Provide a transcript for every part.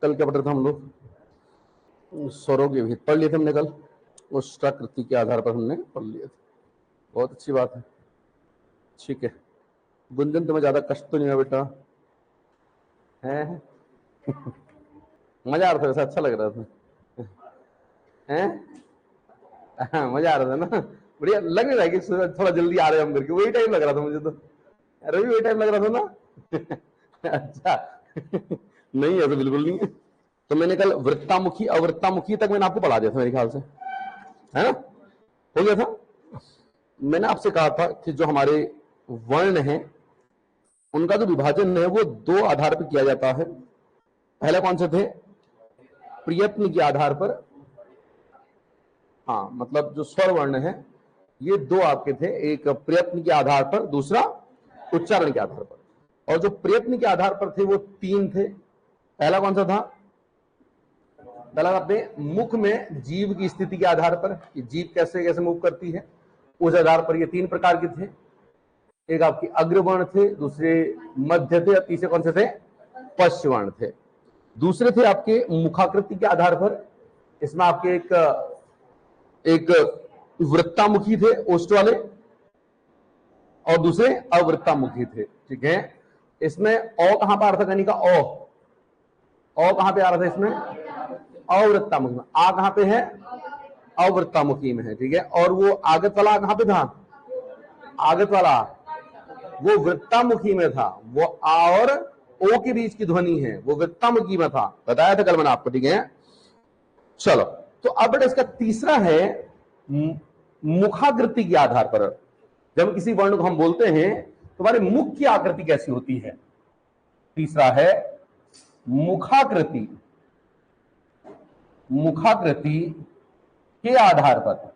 कल क्या पढ़ रहे थे हम लोग? स्वरों के भेद पढ़ लिए थे हमने कल, उष्टाकृति के आधार पर हमने पढ़ लिए थे। बहुत अच्छी बात है, ठीक है। गुंजन तुम्हें ज्यादा कष्ट तो नहीं हुआ बेटा? है मजा आ रहा था वैसे, अच्छा लग रहा था हैं? हाँ, मजा आ रहा था ना, बढ़िया लग नहीं रहा है कि थोड़ा जल्दी आ रहे हम करके, वही टाइम लग रहा था मुझे तो। रवि वही टाइम लग रहा था ना अच्छा नहीं ऐसा बिल्कुल नहीं है। तो मैंने कल वृत्तामुखी अवृत्तामुखी तक मैंने आपको पढ़ा दिया था मेरे ख्याल से, है ना? हो गया था। मैंने आपसे कहा था कि जो हमारे वर्ण हैं उनका जो विभाजन है वो दो आधार पर किया जाता है। पहले कौन से थे? प्रयत्न के आधार पर। हाँ, मतलब जो स्वर वर्ण है ये दो आपके थे, एक प्रयत्न के आधार पर, दूसरा उच्चारण के आधार पर। और जो प्रयत्न के आधार पर थे वो तीन थे। पहला कौन सा था? पहला अपने मुख में जीव की स्थिति के आधार पर, कि जीव कैसे कैसे मूव करती है, उस आधार पर ये तीन प्रकार के थे। एक आपके अग्रवर्ण थे, दूसरे मध्य थे, और तीसरे कौन से थे? पश्चवर्ण थे। दूसरे थे आपके मुखाकृति के आधार पर। इसमें आपके एक वृत्तामुखी थे ओष्ठ वाले, और दूसरे अवृत्तामुखी थे, ठीक है। इसमें औ कहां पर आ रहा था कहीं का? औ कहां पे आ रहा था इसमें? अवृत्तामुखी में। आ कहां पे है? अवृत्तामुखी में है, ठीक है। और वो आगत वाला कहां पे था? आगत वाला वो वृत्तामुखी में था। वो आ और ओ के बीच की ध्वनि है, वो वृत्तामुखी में था, बताया था कल मैंने आपको, ठीक है। चलो, तो अब बेटा इसका तीसरा है मुखाकृति के आधार पर। जब किसी वर्ण को हम बोलते हैं तो हमारे मुख की आकृति कैसी होती है? तीसरा है मुखाकृति। मुखाकृति के आधार पर,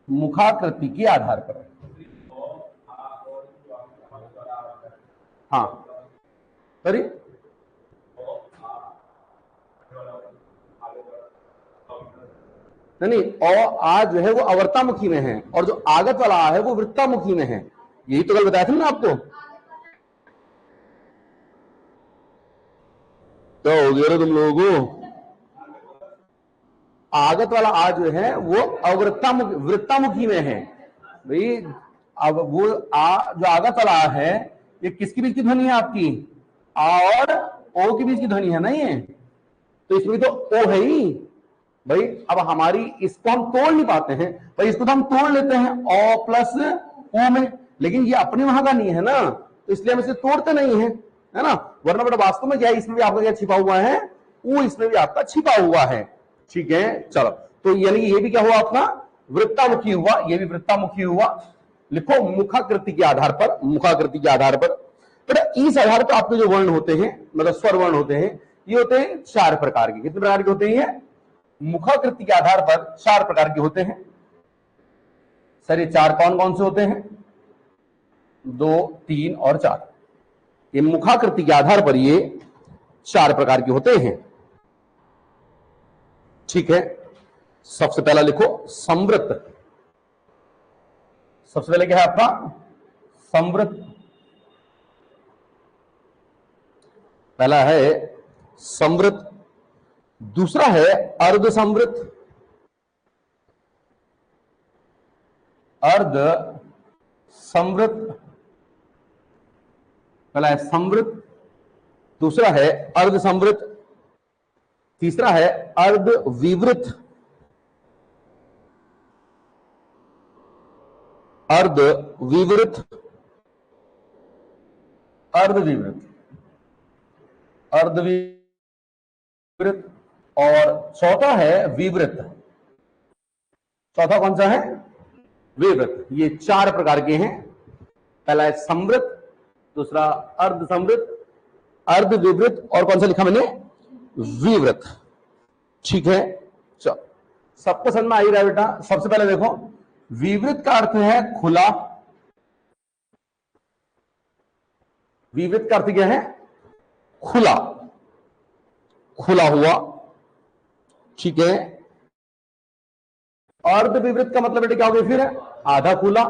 मुखाकृति के आधार पर। हाँ, सॉरी, नहीं, और आ जो है वो अवर्तामुखी में है, और जो आगत वाला आ है वो वृत्तामुखी में है। यही तो कल बताया था ना आपको। तो हो गया तुम लोगों को। आगत वाला आ जो है वो अवृत्तामुखी, वृत्तामुखी में है भाई। अब वो आ जो आगत वाला आ है ये किसके बीच की ध्वनि है आपकी? आ और ओ के बीच की ध्वनि है ना ये, तो इसमें तो ओ है ही भाई। अब हमारी इसको हम तोड़ नहीं पाते हैं भाई, इसको तो हम तोड़ लेते हैं ओ प्लस ओ में, लेकिन ये अपने वहां का नहीं है ना, तो इसलिए हम इसे तोड़ते नहीं है ना। वरना बेटा वास्तव में क्या है, इसमें भी आपका क्या छिपा हुआ है? वो इसमें भी आपका छिपा हुआ है, ठीक है। चलो, तो यानी ये भी क्या हुआ अपना? वृत्तामुखी हुआ, ये भी वृत्तामुखी हुआ। लिखो मुखाकृति के आधार पर, मुखाकृति के आधार पर। तो इस आधार पर आपके जो वर्ण होते हैं, मतलब स्वर वर्ण होते हैं, ये होते हैं चार प्रकार के। कितने प्रकार के होते हैं? मुखाकृति के आधार पर चार प्रकार के होते हैं। सर ये चार कौन कौन से होते हैं? 2, 3 और 4। ये मुखाकृति के आधार पर ये चार प्रकार के होते हैं, ठीक है। सबसे पहला लिखो संवृत। सबसे पहले क्या है आपका? संवृत। पहला है संवृत, दूसरा है अर्ध संवृत। अर्ध संवृत, पहला है संवृत, दूसरा है अर्ध संवृत, तीसरा है अर्ध विवृत। अर्ध विवृत, अर्ध विवृत, अर्ध विवृत, और चौथा है विवृत। चौथा कौन सा है? विवृत। ये चार प्रकार के हैं। पहला है संवृत, दूसरा अर्ध संवृत, अर्ध विवृत, और कौन सा लिखा मैंने? विवृत, ठीक है। चलो, सबको समझ में आ ही रहा है बेटा। सबसे पहले देखो, विवृत का अर्थ है खुला। विवृत का अर्थ क्या है? खुला, खुला हुआ, ठीक है। अर्ध विवृत का मतलब बेटा क्या हो गया फिर? आधा खुला,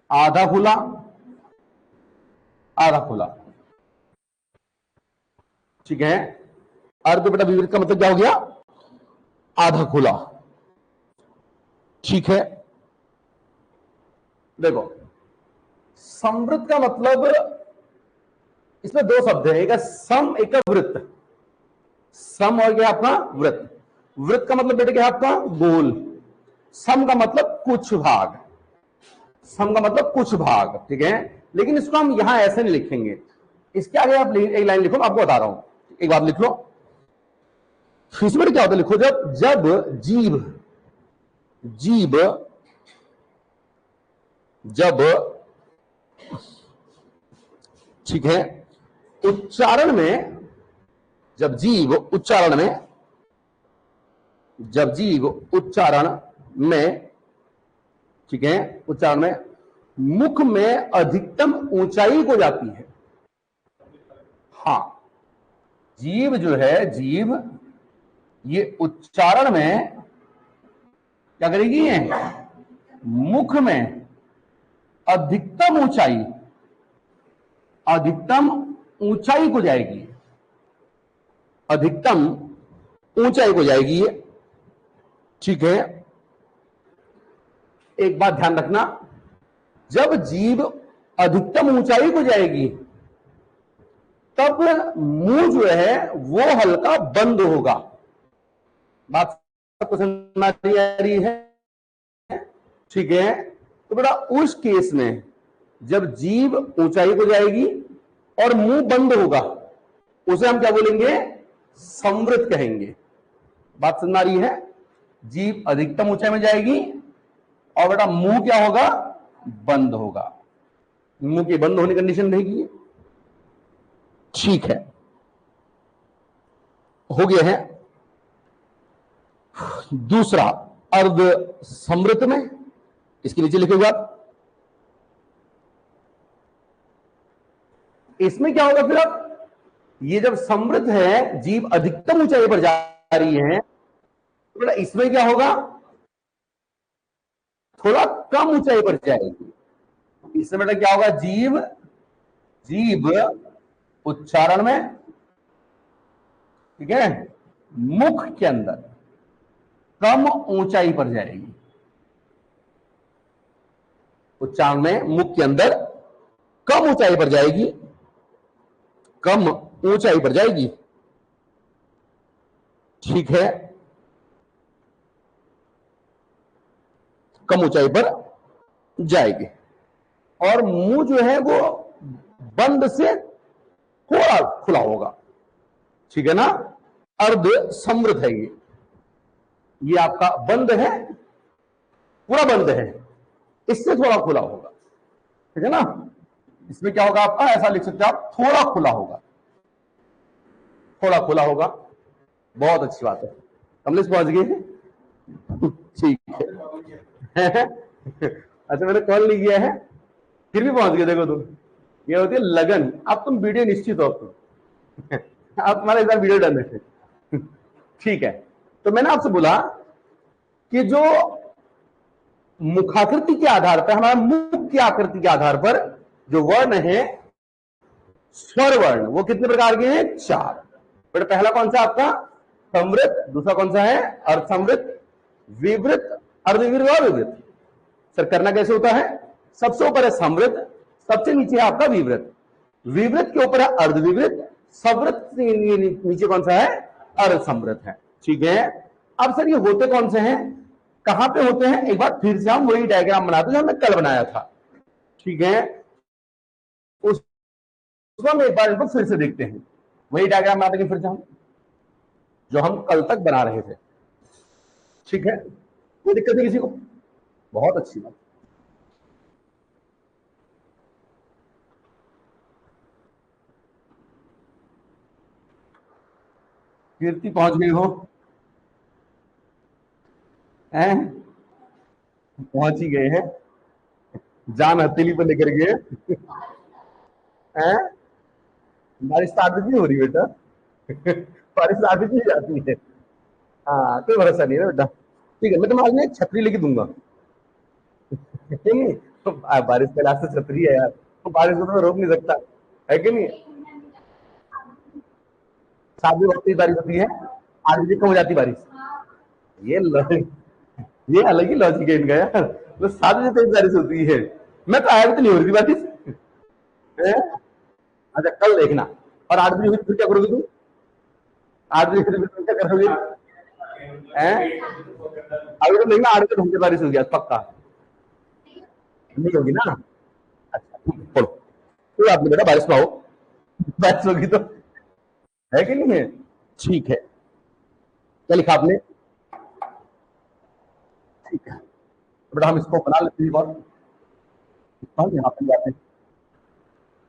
आधा खुला, आधा खुला, ठीक है। अर्ध बटा विवृत का मतलब क्या हो गया? आधा खुला। ठीक है, देखो समवृत्त का मतलब, इसमें दो शब्द है, एक है सम, एक है वृत्त। सम और क्या अपना वृत्त। वृत्त का मतलब बेटे क्या है आपका? गोल। सम का मतलब कुछ भाग। सम का मतलब कुछ भाग, ठीक है। लेकिन इसको हम यहां ऐसे नहीं लिखेंगे, इसके आगे आप एक लाइन लिखो, मैं आपको बता रहा हूं, एक बात लिख लो। इसमें क्या होता है, लिखो, जब जब जीव जीव जब, ठीक है, उच्चारण में, जब जीव उच्चारण में, जब जीव उच्चारण में, ठीक है, उच्चारण में मुख में अधिकतम ऊंचाई को जाती है। हां, जीव जो है, जीव ये उच्चारण में क्या करेगी? मुख में अधिकतम ऊंचाई, अधिकतम ऊंचाई को जाएगी, अधिकतम ऊंचाई को जाएगी। ठीक है, एक बात ध्यान रखना, जब जीभ अधिकतम ऊंचाई को जाएगी तब मुंह जो है वो हल्का बंद होगा। बात सबको समझ आ रही है? ठीक है, तो बेटा उस केस में जब जीभ ऊंचाई को जाएगी और मुंह बंद होगा, उसे हम क्या बोलेंगे? संवृत कहेंगे। बात समझ आ रही है? जीभ अधिकतम ऊंचाई में जाएगी और बेटा मुंह क्या होगा? बंद होगा। मुंह के बंद होने की कंडीशन रहेगी। ठीक है, हो गया है। दूसरा अर्ध समृत में, इसके नीचे लिखोगे आप, इसमें क्या होगा फिर? अब ये जब समृत है, जीभ अधिकतम ऊंचाई पर जा रही है, तो बेटा इसमें क्या होगा? थोड़ा कम ऊंचाई पर जाएगी। इसमें बेटा क्या होगा? जीभ जीभ उच्चारण में, ठीक है, मुख के अंदर कम ऊंचाई पर जाएगी। उच्चारण में मुख के अंदर कम ऊंचाई पर जाएगी, कम ऊंचाई पर जाएगी। ठीक है, कम ऊंचाई पर जाएगी और मुंह जो है वो बंद से थोड़ा खुला होगा। ठीक है ना? अर्ध समृत है ये आपका बंद है, पूरा बंद है, इससे थोड़ा खुला होगा। ठीक है ना? इसमें क्या होगा आपका? ऐसा लिख सकते हैं आप, थोड़ा खुला होगा, थोड़ा खुला होगा। बहुत अच्छी बात है, कमलेश पहुंच गए। ठीक है। अच्छा, मैंने कॉल नहीं किया है फिर भी पहुंच गए। देखो तुम, ये होती है लगन। अब तुम वीडियो निश्चित हो, अब तुम्हारा इस बार वीडियो डन है। ठीक है, तो मैंने आपसे बोला कि जो मुखाकृति के आधार पर, हमारा मुख की आकृति के आधार पर जो वर्ण है, स्वर वर्ण, वो कितने प्रकार के हैं? 4। बट पहला कौन सा आपका? समवृत। दूसरा कौन सा है? अर्धसमवृत, विवृत, अर्धविवृत और विवृत। सर करना कैसे होता है? सबसे ऊपर है समवृत, सबसे नीचे है आपका विवृत, विवृत के ऊपर है अर्धविवृत, समवृत से नीचे कौन सा है? अर्धसमवृत है। ठीक है, अब सर ये होते कौन से हैं, कहां पे होते हैं? एक बार फिर से हम वही डायग्राम बनाते हैं जो हमने कल बनाया था। ठीक है, उसको हम एक बार इनको फिर से देखते हैं, वही डायग्राम बनाते हैं फिर से हम, जो हम कल तक बना रहे थे। ठीक है, कोई दिक्कत नहीं किसी को? बहुत अच्छी बात। कीर्ति पहुंच गई हो? हैं? पहुंच ही गए हैं, जान हथेली पर लेकर गए। हैं? बारिश तो आदत नहीं हो रही बेटा। बारिश तो आदत नहीं जाती है। हाँ, कोई भरोसा नहीं है बेटा। ठीक है, मैं तुम्हें आज ना एक छतरी लेके दूंगा। नहीं, तो बारिश के लास्ट से छतरी है यार, तो बारिश को तो मैं रोक नहीं सकता, है कि नहीं? 7 बजे बहुत तेज बारिश होती है, 8 बजे कम हो जाती बारिश। ये अलग ही लॉजिक है इनका यार, तो 7 बजे तेज बारिश होती है, मैं तो आया भी तो नहीं हो रही बारिश। अच्छा कल देखना, और 8 बजे हुई फिर क्या करोगे तुम? 8 बजे फिर तुम क्या करोगे? अभी तो देखना 8 बजे ढूंढ के बारिश हो गया पक्का नहीं होगी ना। अच्छा ठीक है बोलो, कोई बात नहीं बेटा, बारिश में आओ, बारिश होगी तो, है कि नहीं है? ठीक है, क्या लिखा आपने? ठीक है बेटा, हम इसको बना लेते हैं और यहाँ पे जाते हैं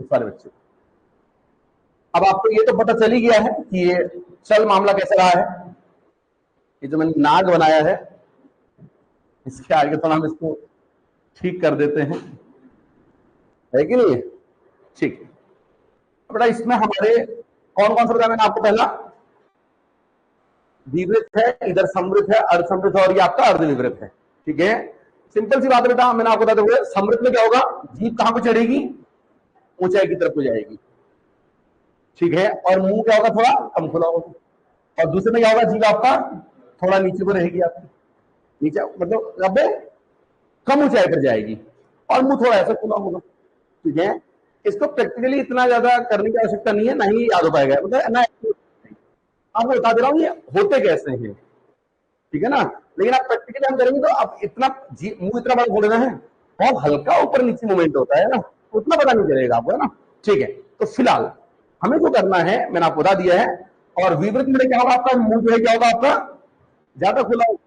इस वाले बच्चे। अब आपको ये तो पता चल ही गया है कि ये चल मामला कैसे रहा है। ये जो मैंने नाग बनाया है, इसके आगे थोड़ा हम इसको ठीक कर देते हैं, है कि नहीं? ठीक है बेटा, इसमें हमारे कौन कौन सा बताया मैंने आपको? पहला विवृत है, इधर समृद्ध है, अर्धसमृद्ध है, और ये आपका अर्धविवृत है। ठीक है, सिंपल सी बात है बेटा, मैंने आपको बताते हुए, समृद्ध में क्या होगा? जीभ कहां पर चढ़ेगी? ऊंचाई की तरफ को जाएगी। ठीक है, और मुंह क्या होगा? थोड़ा कम खुला होगा। और दूसरे में क्या होगा? जीभ आपका थोड़ा नीचे को रहेगी, आपकी नीचे मतलब अब कम ऊंचाई पर जाएगी, और मुंह थोड़ा ऐसा खुला होगा। ठीक है, इसको प्रैक्टिकली इतना ज्यादा करने की आवश्यकता नहीं है, ना ही याद हो पाएगा, मतलब ना आपको बता दे रहा हूँ ये होते कैसे हैं। ठीक है ना, लेकिन आप प्रैक्टिकली हम करेंगे तो आप इतना मुंह इतना बड़ा खोलना है, बहुत हल्का ऊपर नीचे मूवमेंट होता है ना, उतना पता नहीं चलेगा आपको, है ना। ठीक है, तो फिलहाल हमें जो करना है मैंने आपको बता दिया है। और विवृत में क्या होगा? आपका मुंह जो है क्या होगा? आपका ज्यादा खुला होगा,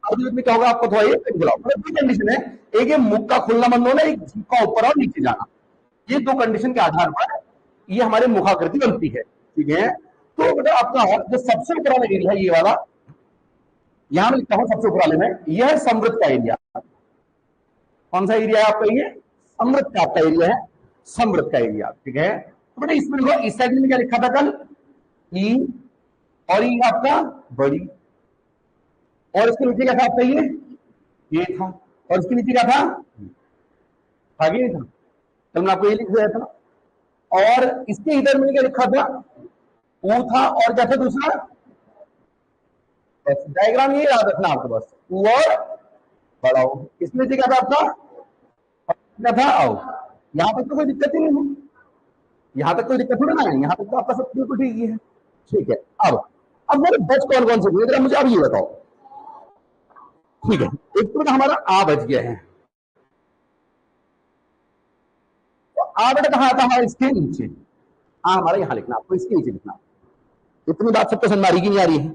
अर्धविवृत में क्या होगा? आपको थोड़ा ये खुला होगा। मतलब दो कंडीशन है, एक ये मुख का खुलना बंद होना, एक जीभ का ऊपर और नीचे जाना। ये दो कंडीशन के आधार पर ये हमारे मुखाकृति बनती है। ठीक है, तो बेटा आपका जो सबसे ऊपर वाला एरिया है ये वाला, यहां मैं लिखता हूं सबसे ऊपर वाले में, यह है समृद्ध का एरिया। कौन सा एरिया है आपका? ये समृद्ध का आपका एरिया है, समृद्ध का एरिया। ठीक है, तो बेटा इसमें देखो, इस साइड में क्या लिखा था कल? ई, और ये आपका बड़ी, और इसके नीचे क्या था आपका? ये था, और इसके नीचे क्या था? आगे था, कल मैंने आपको ये लिख दिया था। और इसके इधर में क्या लिखा था? ऊ था, और क्या था दूसरा? बस डायग्राम ये याद रखना आपको, बस ऊ और बड़ा हो। इसमें से क्या था आपका? क्या था? आओ, यहां तक तो कोई दिक्कत ही नहीं है, यहां तक कोई दिक्कत थोड़ी ना है, यहां तक तो आपका सब बिल्कुल ठीक ही है। ठीक है, अब मेरे बच कौन कौन से जरा मुझे अब ये बताओ। ठीक है, एक तो हमारा आ बच गया है, तो आ बेटा कहां आता है? इसके नीचे। आ हमारा यहां लिखना, आपको इसके नीचे लिखना। इतनी बात सबको समझ आ रही की नहीं आ रही है?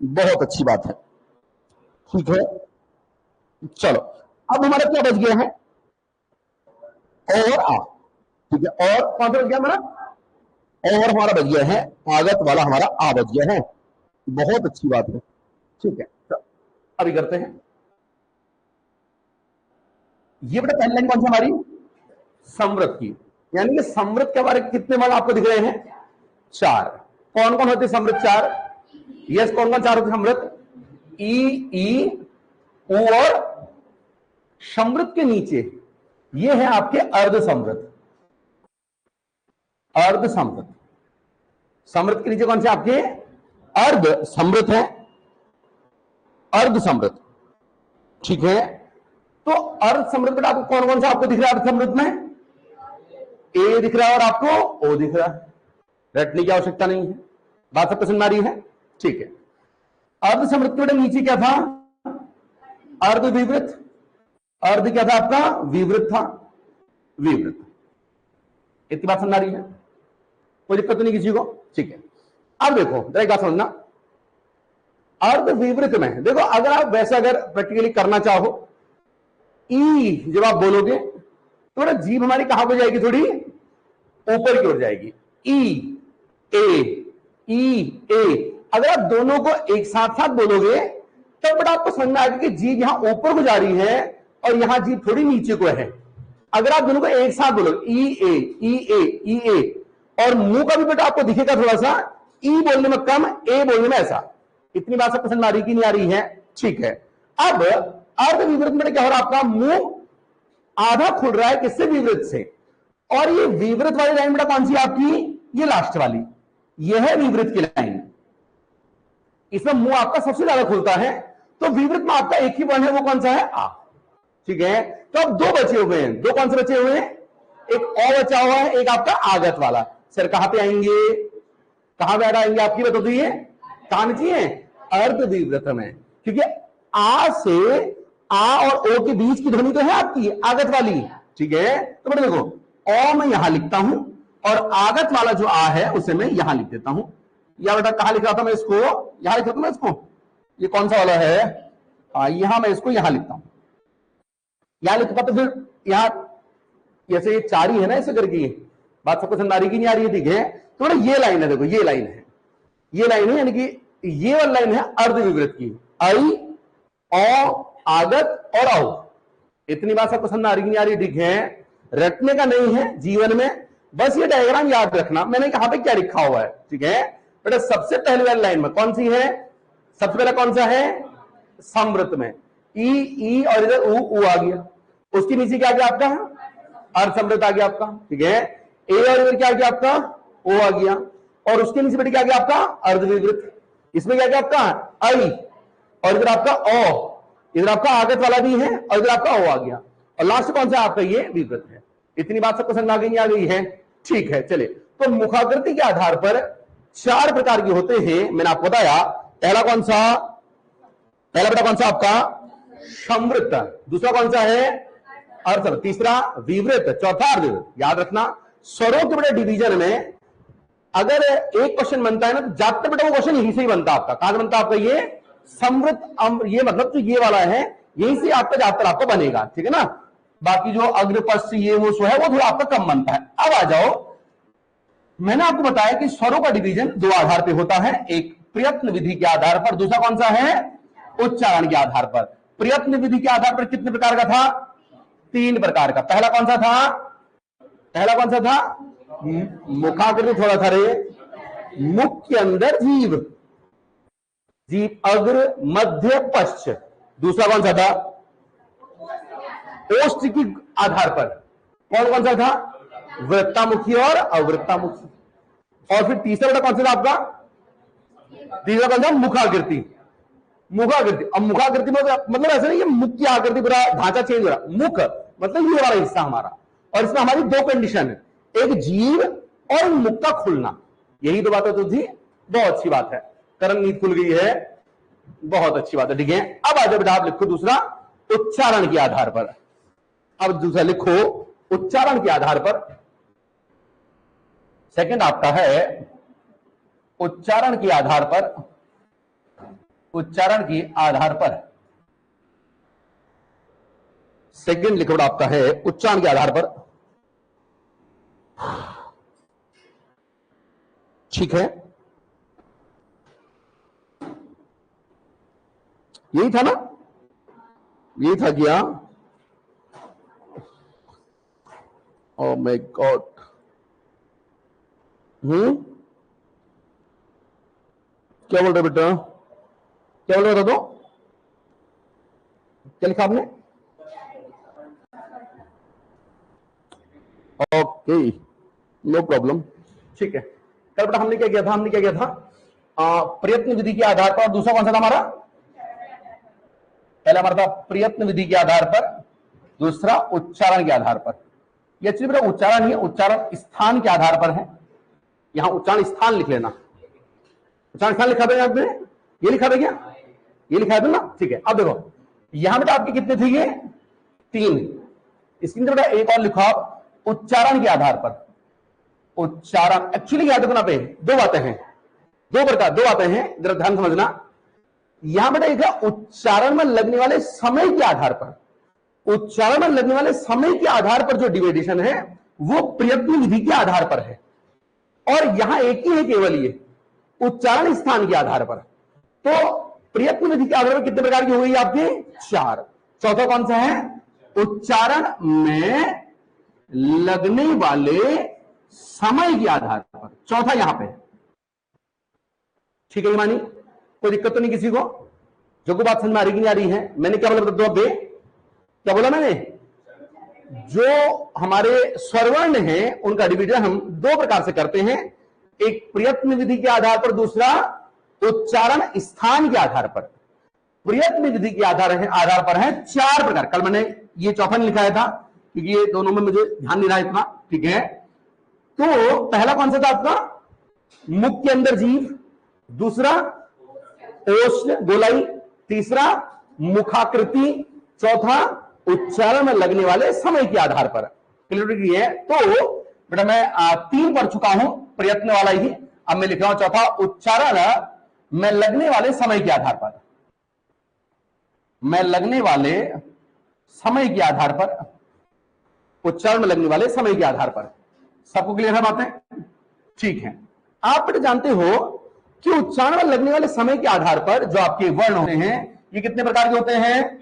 बहुत अच्छी बात है। ठीक है, चलो अब हमारा क्या बच गया है? और आ। ठीक है, और कौन सा बच गया हमारा? और हमारा बच गया है आगत वाला, हमारा आ बच गया है। बहुत अच्छी बात है। ठीक है, चलो अभी करते हैं। ये बेटा पहली लाइन कौन सी हमारी? समृद्ध की, यानी कि समृद्ध के बारे में कितने वर्ण आपको दिख रहे हैं? 4। कौन कौन होते समृद्ध? 4। यस, कौन कौन 4 होते समृद्ध? ई, ऊ और समृद्ध के नीचे ये है आपके अर्ध समृद्ध। अर्ध समृद्ध, समृद्ध के नीचे कौन से आपके? अर्ध समृद्ध है, अर्ध समृद्ध। ठीक है, तो अर्ध समृद्ध में आपको कौन कौन सा आपको दिख रहा है? अर्ध समृद्ध में ए दिख रहा है और आपको ओ दिख रहा है, रटने की आवश्यकता नहीं है। बात सब पसंद आ रही है? ठीक है, अर्ध समृद्ध के नीचे क्या था? अर्ध विवृत। अर्ध क्या था आपका? विवृत था, विवृत। इतनी बात समझ आ रही है? कोई दिक्कत तो नहीं किसी को? ठीक है, अब देखो जरा एक बात समझना, अर्ध विवृत में देखो, अगर आप वैसे अगर प्रैक्टिकली करना चाहो, ई जब आप बोलोगे तो जीभ हमारी कहां को जाएगी? थोड़ी ऊपर की ओर जाएगी। ई ए, अगर आप दोनों को एक साथ साथ बोलोगे तो बट आपको समझ में आएगा कि जीभ यहां ऊपर को जा रही है और यहां जीभ थोड़ी नीचे को है। अगर आप दोनों को एक साथ बोलोगे ई ए, और मुंह का भी बेटा आपको दिखेगा थोड़ा सा, ई बोलने में कम, ए बोलने में ऐसा। इतनी बात सब पसंद आ रही कि नहीं आ रही है? ठीक है, अब अर्ध विवृत में क्या हो रहा है? आपका मुंह आधा खुल रहा है, किससे? विवृत से। और ये विवृत वाली लाइन बेटा कौन सी आपकी? ये लास्ट वाली, यह है विवृत की लाइन, इसमें मुंह आपका सबसे ज्यादा खुलता है, तो विवृत में आपका एक ही वर्ण है, वो कौन सा है? आ। ठीक है, तो अब दो बचे हुए हैं, दो कौन से बचे हुए हैं? एक अ बचा हुआ है, एक आपका आगत वाला। सर कहां पे आएंगे, कहां पे आएंगे आपकी बता दीजिए, कहां में चाहिए? अर्ध विवृत में, क्योंकि आ से आ और ओ के बीच की ध्वनि तो है आपकी आगत वाली। ठीक है, तो बेटा देखो अ मैं यहां लिखता हूं और आगत वाला जो आ है उसे मैं यहां लिख देता हूं। या बेटा कहां लिख रहा था मैं इसको? यहां लिख रहा था मैं इसको, ये कौन सा वाला है? यहां मैं इसको यहां लिखता हूं, यहां लिखता तो फिर यहां जैसे ये चारी है ना ऐसे करके, बात सबको समझ आ रही कि नहीं आ रही है? ठीक है, तो बेटा ये लाइन है, देखो ये लाइन है, ये लाइन है, यानी कि ये वाली लाइन है अर्ध विवृत की, आई औ आगत और औ। इतनी बात सबको समझ आ रही नहीं आ रही? ठीक है, रटने का नहीं है जीवन में, बस ये डायग्राम याद रखना मैंने कहां पे क्या लिखा हुआ है। ठीक है बेटा, सबसे पहले वाली लाइन में कौन सी है? सबसे पहला कौन सा है? समृत में ई और इधर उ आ गया, उसके नीचे क्या आ गया आपका? अर्ध समृत आ गया आपका। ठीक है, ए और इधर क्या आ गया आपका? ओ आ गया, और उसके नीचे बेटे क्या आ गया आपका? अर्ध विवृत। इसमें क्या आ गया आपका? आई, और इधर आपका ओ, इधर आपका आगत वाला भी है और इधर आपका ओ आ गया, और लास्ट कौन सा आपका? ये विवृत है। इतनी बात सबको समझ आ गई? नहीं आ गई है? ठीक है, चलिए, तो मुखाकृति के आधार पर चार प्रकार के होते हैं, मैंने आपको बताया। पहला कौन सा? पहला बेटा कौन सा आपका? समृत। दूसरा कौन सा है? अर्ध। तीसरा विवृत, चौथा अर्धविवृत। याद रखना स्वरों के बेटा डिवीजन में अगर एक क्वेश्चन बनता है ना, तो ज्यादातर बेटा वो क्वेश्चन यहीं से ही बनता है आपका। कहां से बनता है आपका? ये समृत ये मतलब जो ये वाला है यहीं से आपका ज्यादातर आपका बनेगा। ठीक है ना, बाकी जो अग्र पश्च ये वो सो है वो थोड़ा आपका कम बनता है। अब आ जाओ, मैंने आपको बताया कि स्वरों का डिवीजन दो आधार पे होता है, एक प्रयत्न विधि के आधार पर, दूसरा कौन सा है? उच्चारण के आधार पर। प्रयत्न विधि के आधार पर कितने प्रकार का था? तीन प्रकार का। पहला कौन सा था? पहला कौन सा था? मुखाकृति थोड़ा था रे, मुख के अंदर जीव, जीव अग्र मध्य पश्च। दूसरा कौन सा था? ओष्ठ की आधार पर। कौन कौन सा था? वृत्तामुखी और अवृत्तामुखी। और फिर तीसरा बेटा कौन सा था आपका? तीसरा कौन सा? मुखाकृति। मुखाकृति, अब मुखाकृति में मतलब ऐसा नहीं कि मुख की आकृति पूरा ढांचा चेंज हो रहा, मुख मतलब ये वाला हिस्सा हमारा, और इसमें हमारी दो कंडीशन है, एक जीव और मुख का खुलना। यही दो बातें तो थी, बहुत अच्छी बात है, करण नींद खुल गई है, बहुत अच्छी बात है। ठीक है, अब आ जाओ बेटा आप लिखो दूसरा उच्चारण के आधार पर। अब दूसरा लिखो उच्चारण के आधार पर। सेकंड आपका है उच्चारण के आधार पर। उच्चारण के आधार पर सेकंड लिखो आपका है उच्चारण के आधार पर। ठीक है, यही था ना, यही था क्या? ओह माय गॉड, क्या बोल रहे बेटा? क्या बोल रहे? तो क्या लिखा आपने? Okay, no problem. ठीक है, कल बेटा हमने क्या किया था? हमने क्या किया था? प्रयत्न विधि के आधार पर। दूसरा कौन सा था हमारा? पहला हमारा था प्रयत्न विधि के आधार पर, दूसरा उच्चारण के आधार पर। ये एक्चुअली बेटा उच्चारण ही, उच्चारण स्थान के आधार पर है। यहां उच्चारण स्थान लिख लेना। उच्चारण स्थान लिखा था आपने? ये लिखा था क्या? ये लिखा था ना? ठीक है, अब देखो यहां बेटा आपके कितने थे? ये तीन। इसके अंदर बेटा एक और लिखा उच्चारण के आधार पर। उच्चारण एक्चुअली याद रखना पे दो बातें हैं, दो प्रकार, दो बातें हैं, जरा ध्यान समझना। यहां बेटा एक है उच्चारण में लगने वाले समय के आधार पर। उच्चारण में लगने वाले समय के आधार पर जो डिवाइडेशन है वो प्रयत्न विधि के आधार पर है, और यहां एक ही है केवल ये उच्चारण स्थान के आधार पर। तो प्रयत्न विधि के आधार पर कितने प्रकार की हो गई आपके? चार। चौथा कौन सा है? उच्चारण में लगने वाले समय के आधार पर, चौथा यहां पे। ठीक है मानी, कोई दिक्कत तो नहीं किसी को? जो को बात समझ में आ रही कि नहीं आ रही है? मैंने क्या बोला? दो बे क्या बोला मैंने? जो हमारे स्वरवर्ण हैं उनका डिवीजन हम दो प्रकार से करते हैं, एक प्रयत्न विधि के आधार पर, दूसरा उच्चारण स्थान के आधार पर। प्रयत्न विधि के आधार पर है 4 प्रकार। कल मैंने ये चौथा नहीं लिखाया था क्योंकि ये दोनों में मुझे ध्यान नहीं रहा इतना, ठीक है। तो पहला कौन सा था आपका? मुख के अंदर जीभ, दूसरा ओष्ठ गोलाई, तीसरा मुखाकृति, चौथा उच्चारण में लगने वाले समय के आधार पर। क्लियर है? तो बेटा मैं 3 पढ़ चुका हूं, प्रयत्न वाला ही। अब मैं लिख रहा हूं चौथा, उच्चारण में लगने वाले समय के आधार पर। में लगने वाले समय के आधार पर, उच्चारण में लगने वाले समय के आधार पर। सबको क्लियर है बातें? ठीक है। आप बेटा जानते हो कि उच्चारण में लगने वाले समय के आधार पर जो आपके वर्ण होते हैं ये कितने प्रकार के होते हैं?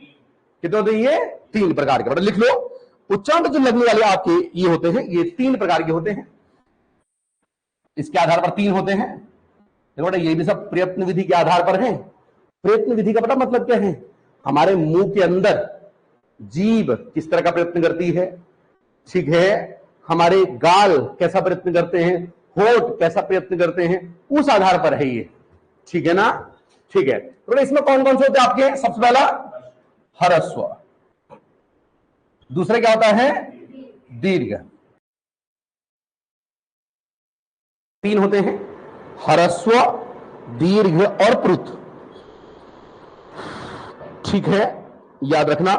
कितने होते हैं? ये 3 प्रकार के। बेटा लिख लो, उच्चारण पर जो लगने वाले आपके ये होते हैं, ये 3 प्रकार के होते हैं। इसके आधार पर 3 होते हैं। देखो बेटा ये भी सब प्रयत्न विधि के आधार पर है। प्रयत्न विधि का बेटा मतलब क्या है? हमारे मुंह के अंदर जीभ किस तरह का प्रयत्न करती है, ठीक है। हमारे गाल कैसा प्रयत्न करते हैं, होठ कैसा प्रयत्न करते हैं, उस आधार पर है ये, ठीक है ना? ठीक है। तो इसमें कौन कौन से होते हैं आपके? सबसे पहला ह्रस्व, दूसरा क्या होता है? दीर्घ। 3 होते हैं, ह्रस्व, दीर्घ और प्रुत, ठीक है, याद रखना।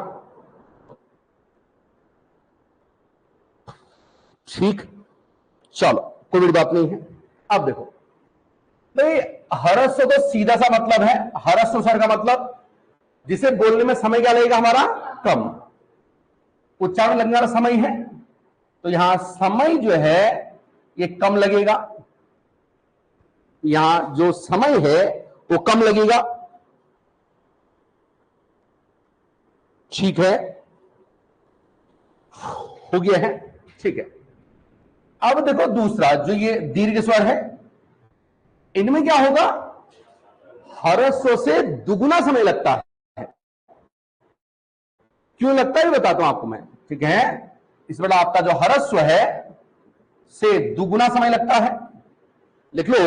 ठीक, चलो कोई बड़ी बात नहीं है। अब देखो भाई, ह्रस्व तो सीधा सा मतलब है, ह्रस्व स्वर का मतलब जिसे बोलने में समय क्या लगेगा हमारा? कम। उच्चारण लगने वाला समय है तो यहां समय जो है ये कम लगेगा, यहां जो समय है वो कम लगेगा, ठीक है, हो गया है, ठीक है। अब देखो दूसरा जो ये दीर्घ स्वर है, इनमें क्या होगा? ह्रस्व से दुगुना समय लगता है। क्यों लगता है बताता हूं आपको मैं, ठीक है। इस बेटा आपका जो ह्रस्व है से दुगुना समय लगता है। लिख लो,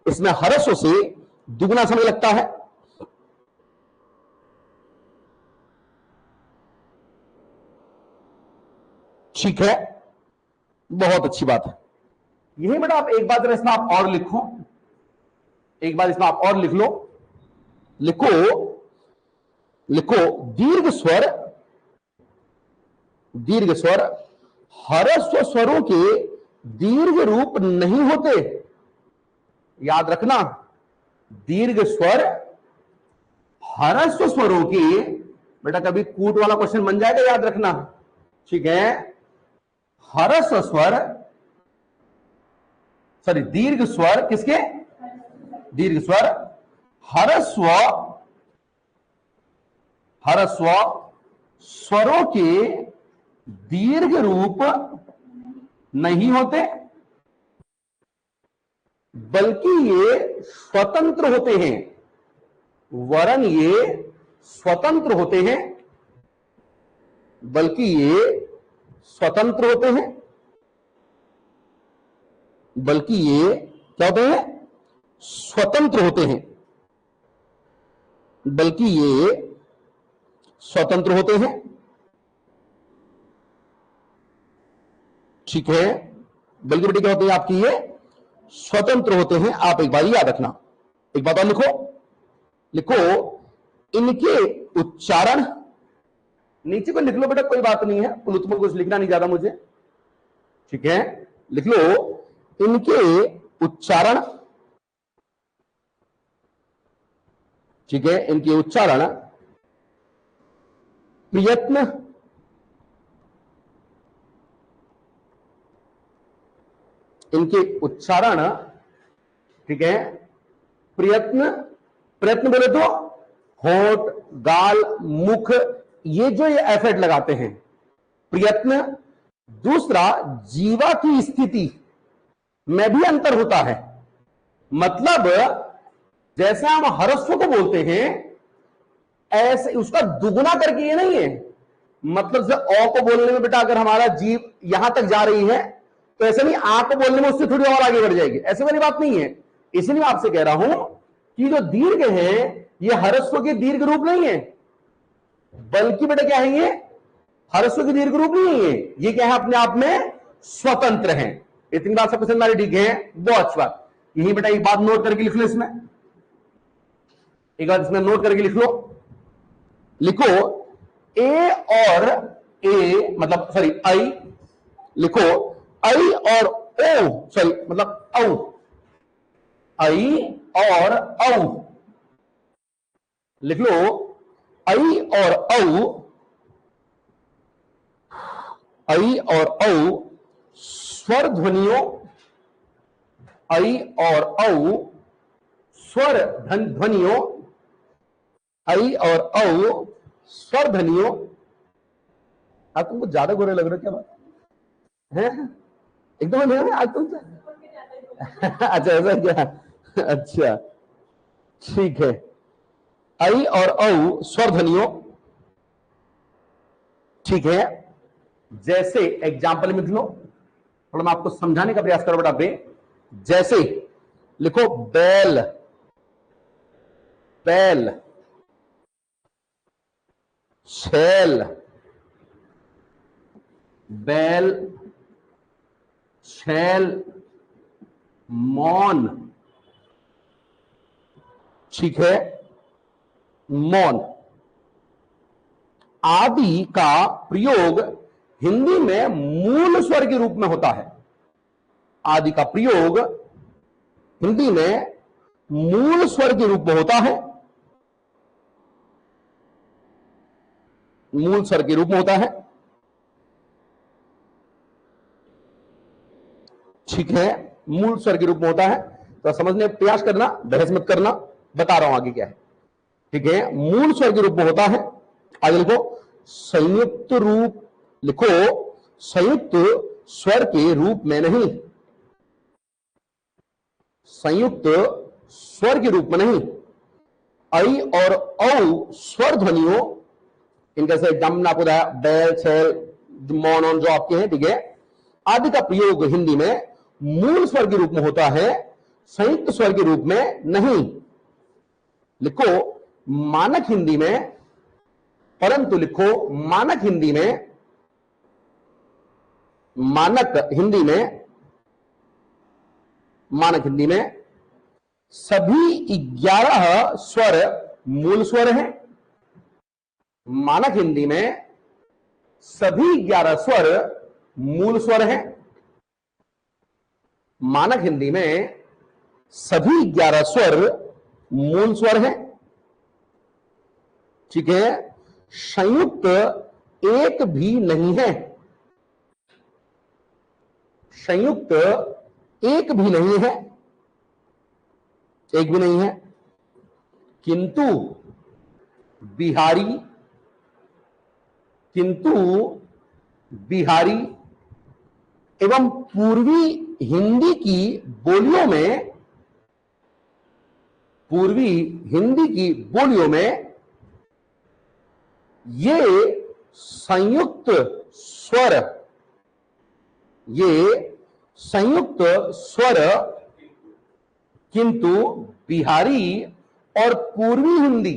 इसमें ह्रस्व से दुगुना समय लगता है। ठीक है, बहुत अच्छी बात है। यही बेटा आप एक बात इसमें आप और लिखो, एक बार इसमें आप और लिख लो, लिखो लिखो दीर्घ स्वर, दीर्घ स्वर ह्रस्व स्वरों के दीर्घ रूप नहीं होते। याद रखना, दीर्घ स्वर ह्रस्व स्वरों के, बेटा कभी कूट वाला क्वेश्चन बन जाएगा, याद रखना, ठीक है। ह्रस्व स्वर, सॉरी दीर्घ स्वर किसके? दीर्घ स्वर ह्रस्व, ह्रस्व स्वरों के दीर्घ रूप नहीं होते, बल्कि ये स्वतंत्र होते हैं। वरन ये स्वतंत्र होते हैं, बल्कि ये स्वतंत्र होते हैं, बल्कि ये क्या होते हैं? स्वतंत्र होते हैं, बल्कि ये स्वतंत्र होते हैं, ठीक है। बल्कि बेटे क्या होते हैं आपकी? ये स्वतंत्र होते हैं। आप एक बार याद रखना, एक बात और लिखो, लिखो इनके उच्चारण, नीचे को लिख लो बेटा, कोई बात नहीं है, प्लुत में कुछ लिखना नहीं ज्यादा मुझे, ठीक है। लिख लो इनके उच्चारण, ठीक है, इनके उच्चारण प्रयत्न, इनके उच्चारण, ठीक है, प्रयत्न, प्रयत्न बोले तो होठ, गाल, मुख, ये जो ये एफर्ट लगाते हैं, प्रयत्न। दूसरा, जीवा की स्थिति में भी अंतर होता है। मतलब जैसा हम ह्रस्व को बोलते हैं ऐसे उसका दुगुना करके ये नहीं है। मतलब से अ को बोलने में बेटा अगर हमारा जीभ यहां तक जा रही है तो ऐसा नहीं आ को बोलने में उससे थोड़ी और आगे बढ़ जाएगी, ऐसे वाली बात नहीं है। इसलिए मैं आपसे कह रहा हूं कि जो दीर्घ है ये ह्रस्व के दीर्घ रूप नहीं है, बल्कि बेटा क्या है, ये ह्रस्व के दीर्घ रूप नहीं है, ये क्या है, अपने आप में स्वतंत्र है। इतनी बात सबको समझ में आ रही, ठीक है, बहुत अच्छी बात। यही बेटा एक बात नोट करके लिख लो, इसमें एक बात इसमें नोट करके लिख लो, लिखो ए और ए मतलब सॉरी आई, लिखो आई और ओ, सॉरी मतलब औ, आई और औ, लिख लो आई और औ, आई और औ स्वर ध्वनियों, आई और औ स्वर ध्वनियों, आई और औ स्वर ध्वनियों। आज तुमको ज्यादा गोरे लग रहे, क्या बात है, एकदम नहीं आज तुम अच्छा ऐसा क्या, अच्छा ठीक है, आई और औ स्वर ध्वनियों, ठीक है। जैसे एग्जाम्पल में लिख लो, थोड़ा मैं आपको समझाने का प्रयास करो बेटा बे, जैसे लिखो बैल, बैल, छैल, बैल, छैल, मौन, ठीक है, मौन आदि का प्रयोग हिंदी में मूल स्वर के रूप में होता है। आदि का प्रयोग हिंदी में मूल स्वर के रूप में होता है, मूल स्वर के रूप में होता है, ठीक है, मूल स्वर के रूप में होता है। तो समझने का प्रयास करना, बहस मत करना, बता रहा हूं आगे क्या है, ठीक है, मूल स्वर के रूप में होता है। आगे लिखो संयुक्त रूप, लिखो संयुक्त स्वर के रूप में नहीं, संयुक्त स्वर के रूप में नहीं। आई और औ स्वर ध्वनियों, इनका से एग्जाम्पल आपको बताया, बैल, छैल, मौन जो आपके हैं, ठीक है, आदि का प्रयोग हिंदी में मूल स्वर के रूप में होता है, संयुक्त स्वर के रूप में नहीं। लिखो मानक हिंदी में, परंतु लिखो मानक हिंदी में, मानक हिंदी में, मानक हिंदी में सभी 11 स्वर मूल स्वर हैं। मानक हिंदी में सभी 11 स्वर मूल स्वर हैं। मानक हिंदी में सभी 11 स्वर मूल स्वर हैं, ठीक है। संयुक्त एक भी नहीं है, संयुक्त एक भी नहीं है, एक भी नहीं है, किंतु बिहारी, किंतु बिहारी एवं पूर्वी हिंदी की बोलियों में, पूर्वी हिंदी की बोलियों में ये संयुक्त स्वर, ये संयुक्त स्वर किंतु बिहारी और पूर्वी हिंदी,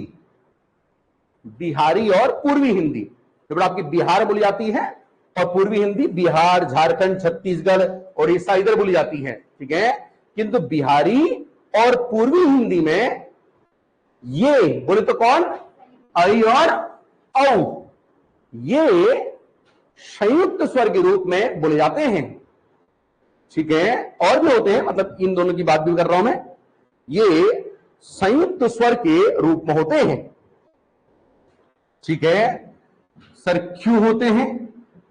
बिहारी और पूर्वी हिंदी, तो आपकी बिहार बोली जाती है और पूर्वी हिंदी बिहार, झारखंड, छत्तीसगढ़, उड़ीसा इधर बोली जाती है, ठीक है। किंतु बिहारी और पूर्वी हिंदी में ये बोले तो कौन, आई और औ, ये संयुक्त स्वर के रूप में बोले जाते हैं, ठीक है। और भी होते हैं, मतलब इन दोनों की बात भी कर रहा हूं मैं, ये संयुक्त स्वर के रूप में होते हैं, ठीक है। सर क्यों होते हैं,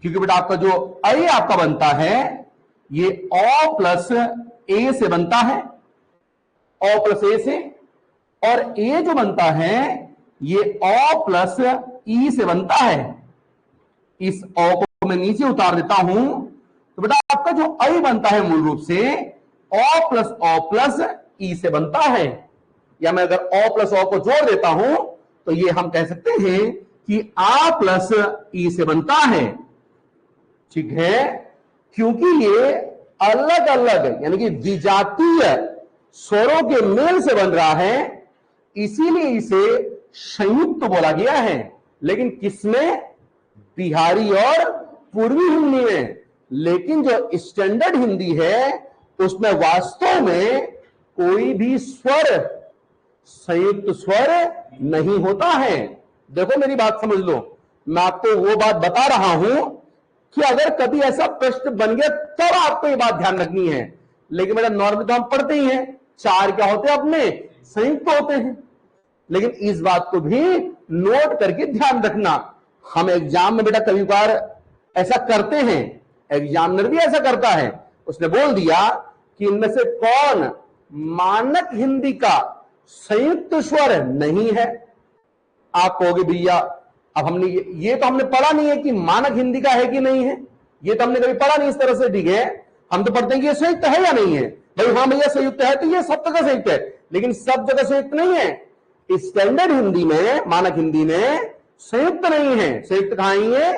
क्योंकि बेटा आपका जो ए आपका बनता है ये ओ प्लस ए से बनता है, ओ प्लस ए से, और ए जो बनता है ये ओ प्लस ई से बनता है। इस ओ को मैं नीचे उतार देता हूं, तो बेटा आपका जो आई बनता है मूल रूप से ओ प्लस ई से बनता है, या मैं अगर ओ प्लस ओ को जोड़ देता हूं तो ये हम कह सकते हैं कि आ प्लस ई से बनता है, ठीक है। क्योंकि ये अलग अलग यानी कि विजातीय स्वरों के मेल से बन रहा है, इसीलिए इसे संयुक्त बोला गया है। लेकिन किसमें? बिहारी और पूर्वी हिंदी में। लेकिन जो स्टैंडर्ड हिंदी है उसमें वास्तव में कोई भी स्वर संयुक्त स्वर नहीं होता है। देखो मेरी बात समझ लो, मैं आपको वो बात बता रहा हूं कि अगर कभी ऐसा प्रश्न बन गया तब आपको ये बात ध्यान रखनी है। लेकिन मेरा नॉर्मल तो हम पढ़ते ही हैं, चार क्या होते हैं अपने? संयुक्त होते हैं। लेकिन इस बात को भी नोट करके ध्यान रखना, हम एग्जाम में बेटा कभी बार ऐसा करते हैं, एग्जामिनर भी ऐसा करता है। उसने बोल दिया कि इनमें से कौन मानक हिंदी का संयुक्त स्वर नहीं है। आप कहोगे भैया अब हमने ये तो हमने पढ़ा नहीं है कि मानक हिंदी का है कि नहीं है, ये तो हमने कभी पढ़ा नहीं इस तरह से। ठीक है, हम तो पढ़ते हैं कि ये संयुक्त है या नहीं है। भाई हाँ भैया संयुक्त है, तो ये सब जगह संयुक्त है, लेकिन सब जगह संयुक्त नहीं है। स्टैंडर्ड हिंदी में, मानक हिंदी में संयुक्त नहीं है। संयुक्त कहां है?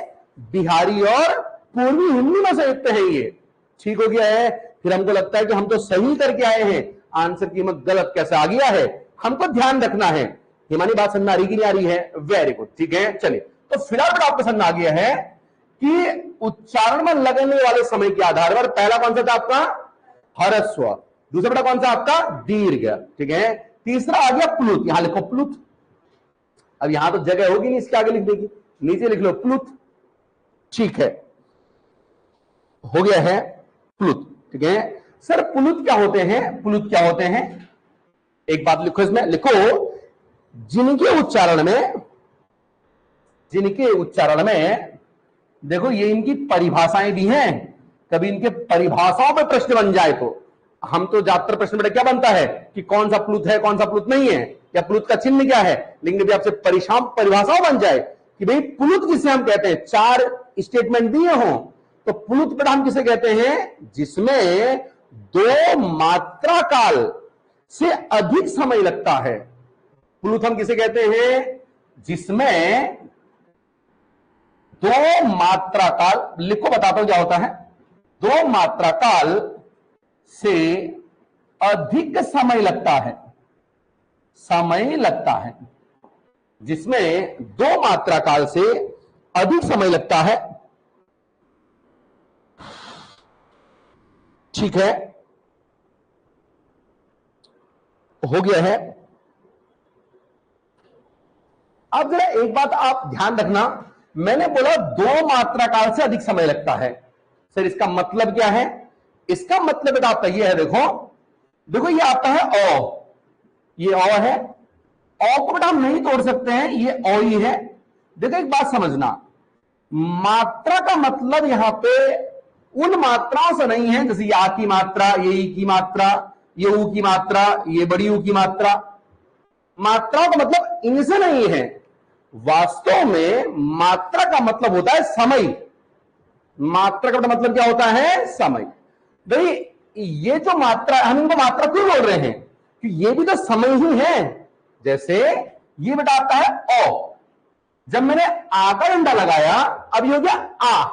बिहारी और पूर्वी हिंदी में संयुक्त है ये। ठीक हो गया है। फिर हमको लगता है कि हम तो सही करके आए हैं, आंसर की हिम्मत गलत कैसे आ गया है, हमको ध्यान रखना है। हिमानी बात समझ में आ रही कि नहीं आ रही है? Very good. ठीक है, चलिए तो फिलहाल आपको समझ में आ गया है कि उच्चारण में लगने वाले समय के आधार पर पहला कौन सा था आपका? ह्रस्व। दूसरा बेटा कौन सा आपका? दीर्घ। ठीक है, तीसरा आ गया प्लुत। यहां लिखो प्लुत। अब यहां तो जगह होगी नहीं इसके आगे लिखने की, नीचे लिख लो प्लुत। ठीक है, हो गया है प्लुत। ठीक है सर, प्लुत क्या होते हैं? प्लुत क्या होते हैं? एक बात लिखो, इसमें लिखो जिनके उच्चारण में देखो ये इनकी परिभाषाएं भी हैं। कभी इनके परिभाषाओं पे प्रश्न बन जाए तो हम तो ज्यादातर प्रश्न बेटा क्या बनता है कि कौन सा प्लुत है, कौन सा प्लुत नहीं है, या प्लुत का चिन्ह क्या है। लेकिन यदि आपसे परिभाषाओं बन जाए कि भाई प्लुत किसे हम कहते हैं, चार स्टेटमेंट दिए हों, तो प्लुत बेटा हम किसे कहते हैं? जिसमें दो मात्रा काल से अधिक समय लगता है। प्लुत हम किसे कहते हैं? जिसमें दो मात्रा काल, लिखो बताता हूं क्या होता है। दो मात्रा काल से अधिक समय लगता है, जिसमें दो मात्रा काल से अधिक समय लगता है। ठीक है, हो गया है। अब जरा एक बात आप ध्यान रखना, मैंने बोला दो मात्रा काल से अधिक समय लगता है। सर इसका मतलब क्या है? इसका मतलब बेटा आपका ये है, देखो ये आपका है औ, ये औ है। औ को बेटा हम नहीं तोड़ सकते हैं, ये औ ही है। देखो एक बात समझना, मात्रा का मतलब यहां पे उन मात्राओं से नहीं है, जैसे या की मात्रा, ये ई की मात्रा, ये ऊ की मात्रा, ये बड़ी ऊ की मात्रा। मात्राओं का मतलब इनसे नहीं है। वास्तव में मात्रा का मतलब होता है समय। मात्रा का मतलब क्या होता है? समय। भाई ये जो मात्रा, हम इनको मात्रा क्यों बोल रहे हैं? कि ये भी तो समय ही है। जैसे ये बेटा आता है ओ, जब मैंने आ का डंडा लगाया, अब ये हो गया आ,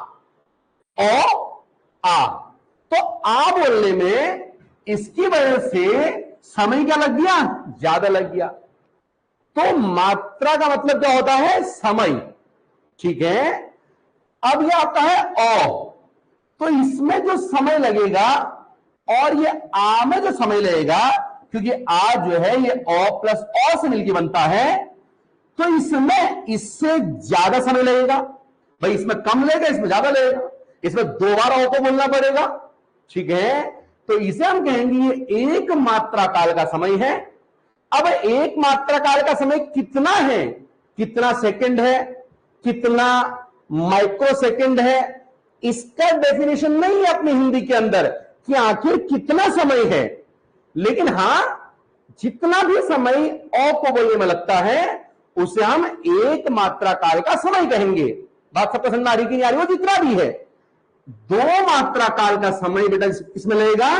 ओ आ। तो आ बोलने में इसकी वजह से समय क्या लग गया? ज्यादा लग गया। तो मात्रा का मतलब क्या होता है? समय। ठीक है, अब ये आता है औ, तो इसमें जो समय लगेगा और ये आ में जो समय लगेगा, क्योंकि आ जो है ये औ प्लस औ से मिलकर बनता है, तो इसमें इससे ज्यादा समय लगेगा। भाई इसमें कम लगेगा, इसमें ज्यादा लगेगा, इसमें दो बार औ को बोलना पड़ेगा। ठीक है, तो इसे हम कहेंगे ये एक मात्रा काल का समय है। अब एक मात्रा काल का समय कितना है? कितना सेकंड है, कितना माइक्रो सेकंड है, इसका डेफिनेशन नहीं है अपनी हिंदी के अंदर कि आखिर कितना समय है। लेकिन हां, जितना भी समय औ को बोलने में लगता है उसे हम एक मात्रा काल का समय कहेंगे। बात सबको समझ में आ रही कि नहीं आ रही? वो जितना भी है, दो मात्रा काल का समय बेटा इसमें लगेगा,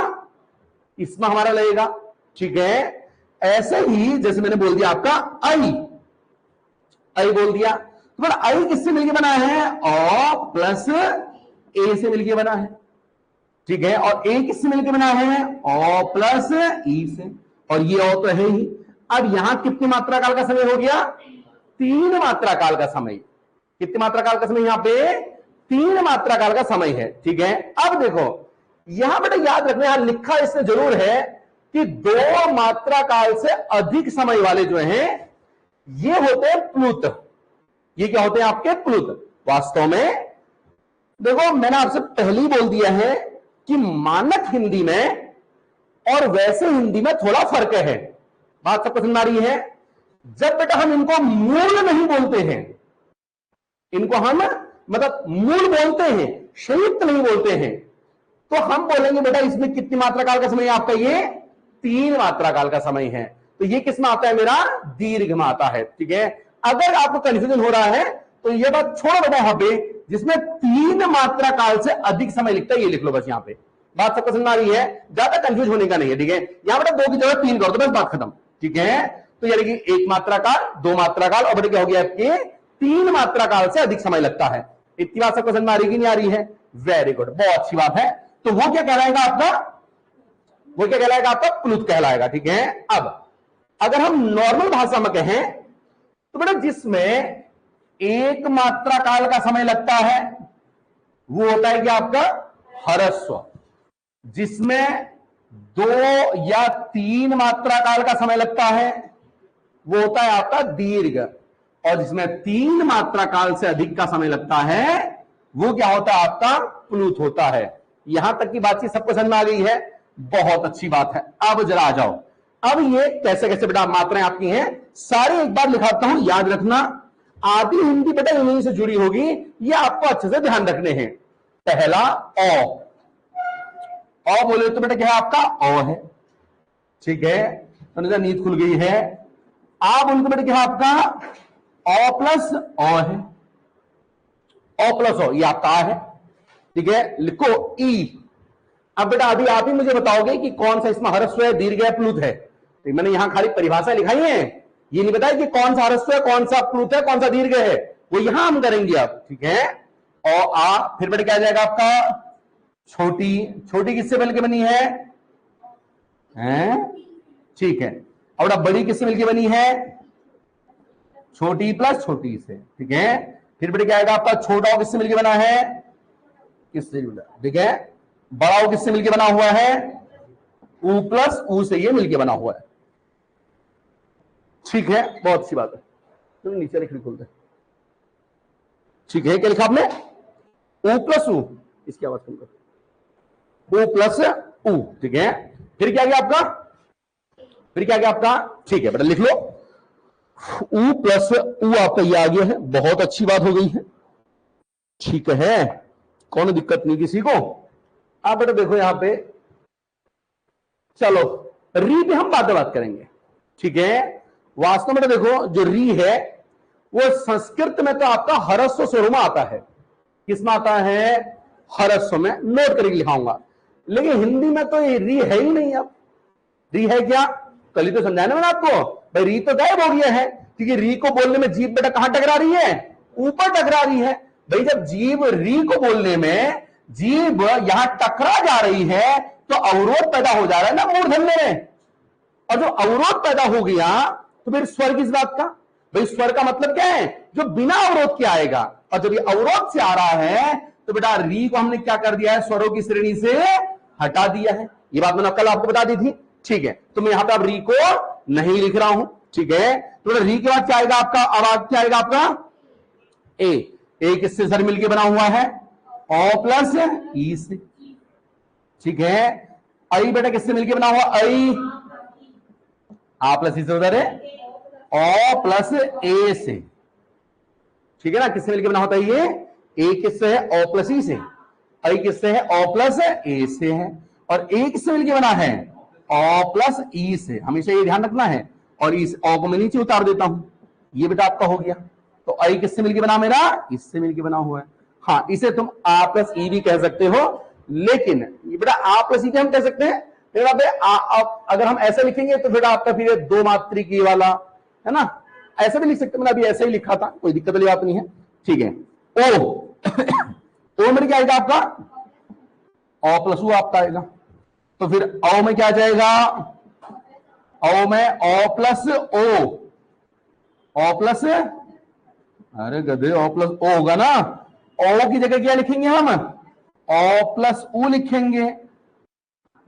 इसमें हमारा लगेगा। ठीक है, ऐसे ही जैसे मैंने बोल दिया आपका आई, आई बोल दिया, तो बेटा आई किससे मिलकर बना है? औ प्लस ए से मिलकर बना है। ठीक है, और ए किससे मिलकर बना है, ओ प्लस ई से, और ये ओ तो है ही। अब यहां कितनी मात्रा काल का समय हो गया, 3 मात्रा काल का समय। कितनी मात्रा काल का समय, यहां पे 3 मात्रा काल का समय है। ठीक है, अब देखो यहां बेटा याद रखना, यहां लिखा इससे जरूर है कि 2 मात्रा काल से अधिक समय वाले जो हैं ये होते हैं प्लुत। ये क्या होते हैं आपके, प्लुत। वास्तव में देखो मैंने आपसे पहले ही बोल दिया है कि मानक हिंदी में और वैसे हिंदी में थोड़ा फर्क है। बात सबको समझ आ रही है। जब बेटा हम इनको मूल नहीं बोलते हैं, इनको हम मतलब मूल बोलते हैं, संयुक्त नहीं बोलते हैं, तो हम बोलेंगे बेटा इसमें कितनी मात्रा काल का समय है आपका, ये 3 मात्रा काल का समय है। तो ये किस में आता है, मेरा दीर्घ में आता है। ठीक है, अगर आपको कंफ्यूजन हो रहा है तो ये बात छोड़ो बेटा, यहां पे जिसमें 3 मात्रा काल से अधिक समय लिखता है ये लिख लो बस। यहां पे बात सबको समझ आ रही है, ज्यादा कंफ्यूज होने का नहीं है। ठीक है, यहां बेटा 2 की जगह 3 कर दो, बस बात खत्म। ठीक है, तो यानी कि 1 मात्रा काल, 2 मात्रा काल, और बेटा क्या हो गया आपके 3 मात्रा काल से अधिक समय लगता है। इतनी बात सबको समझ में आ रही कि नहीं आ रही है, वेरी गुड, बहुत अच्छी बात है। तो वो क्या कहलाएगा आपका, वो क्या कहलाएगा आपका, प्लुत कहलाएगा। ठीक है, अब अगर हम नॉर्मल भाषा में कहें तो बेटा जिसमें 1 मात्रा काल का समय लगता है वो होता है कि आपका ह्रस्व, जिसमें 2 या 3 मात्रा काल का समय लगता है वो होता है आपका दीर्घ, और जिसमें 3 मात्रा काल से अधिक का समय लगता है वो क्या होता है आपका प्लुत होता है। यहां तक की बातचीत सबको समझ में आ गई है, बहुत अच्छी बात है। अब जरा आ जाओ, अब ये कैसे कैसे बेटा मात्राएं आपकी हैं सारी एक बार लिखाता हूं, याद रखना। आधी हिंदी बेटा इन्हीं से जुड़ी होगी, ये आपको अच्छे से ध्यान रखने हैं। पहला ओ बोले तो बेटा क्या है आपका, ओ है। ठीक है, तो नींद खुल गई है। आप बोलते बेटा क्या है आपका ओ प्लस ओ है, ओ प्लस ओ ये आपका है। ठीक है, लिखो ई। अब बेटा अभी आप ही मुझे बताओगे कि कौन सा इसमें ह्रस्व है, दीर्घ है, प्लुत है। तो मैंने यहां खाली परिभाषा लिखाई है, ये नहीं बताया कि कौन सा ह्रस्व है, कौन सा प्लुत है, कौन सा दीर्घ है, वो यहां हम करेंगे अब। ठीक है, और आ फिर बेटा क्या आ जाएगा आपका छोटी। छोटी किससे मिलकर बनी है, ठीक है, और अब बड़ी किससे मिलकर बनी है, छोटी प्लस छोटी से। ठीक है, फिर बेटा क्या आएगा आपका छोटा किससे मिलकर बना है, किससे जुड़ा। ठीक है, बड़ा किससे मिलकर बना हुआ है, ऊ प्लस ऊ से ये मिलकर बना हुआ है। ठीक है, बहुत अच्छी बात है। तो नीचे लिख खोलते हैं। ठीक है, क्या लिखा आपने, ऊ प्लस ऊ, इसकी आवाज कम करो, ऊ प्लस ऊ। ठीक है, फिर क्या गया आपका, फिर क्या गया आपका, ठीक है बेटा लिख लो ऊ प्लस ऊ आपका ये आ गया है, बहुत अच्छी बात हो गई है। ठीक है, कौन दिक्कत नहीं किसी को। आप बेटा देखो यहां पे, चलो री पे हम बात करेंगे। ठीक है, वास्तव में देखो जो री है वो संस्कृत में तो आपका ह्रस्व स्वरों में आता है। किसमें आता है, ह्रस्व में, नोट करके लिखाऊंगा। लेकिन हिंदी में तो ये री है ही नहीं। अब री है क्या, कल ही तो समझाया ना मैंने आपको, भाई री तो गायब हो गया है, क्योंकि री को बोलने में जीभ बेटा कहां टकरा रही है, ऊपर टकरा रही है। भाई जब जीभ री को बोलने में जीभ यहां टकरा जा रही है तो अवरोध पैदा हो जा रहा है ना मूर्धन्य में, और जो अवरोध पैदा हो गया तो फिर स्वर किस बात का, भाई स्वर का मतलब क्या है, जो बिना अवरोध के आएगा, और जब ये अवरोध से आ रहा है तो बेटा री को हमने क्या कर दिया है, स्वरों की श्रेणी से हटा दिया है। ये बात मैंने कल आपको बता दी थी। ठीक है, तो मैं यहां पे अब री को नहीं लिख रहा हूं। ठीक है, तो री के बाद क्या आएगा आपका, अब क्या आएगा आपका ए किससे सर मिलके बना हुआ है, ओ प्लस ई से। ठीक है, आई बेटा किससे मिलके बना हुआ, आई आ प्लस ई से उधर है, ओ प्लस ए से। ठीक है ना, किससे मिलके बना होता है ये, ए किससे है, ओ प्लस ई से, आई किससे है, ओ प्लस ए से है, और ए किससे मिलके बना है, ओ प्लस ई से। हमेशा ये ध्यान रखना है, और इस ओ को मैं नीचे उतार देता हूं, ये बेटा आपका हो गया। तो आई किससे मिलके बना, मेरा इससे मिलके बना हुआ है। हाँ, इसे तुम आ प्लस ई भी कह सकते हो, लेकिन ये बेटा आ प्लस ई हम कह सकते हैं। अगर हम ऐसे लिखेंगे तो बेटा आपका फिर 2 मात्रिकी वाला है ना, ऐसे भी लिख सकते हैं। मैंने अभी ऐसे ही लिखा था, कोई दिक्कत वाली बात नहीं है। ठीक है, ओ ओ मेरे क्या आएगा आपका, औ प्लस ऊ आपका आएगा। तो फिर औ में क्या जाएगा, औ में औ प्लस ओ, ओ प्लस, अरे गधे ओ प्लस ओ होगा ना, ओ की जगह क्या लिखेंगे हम, ओ प्लस ऊ लिखेंगे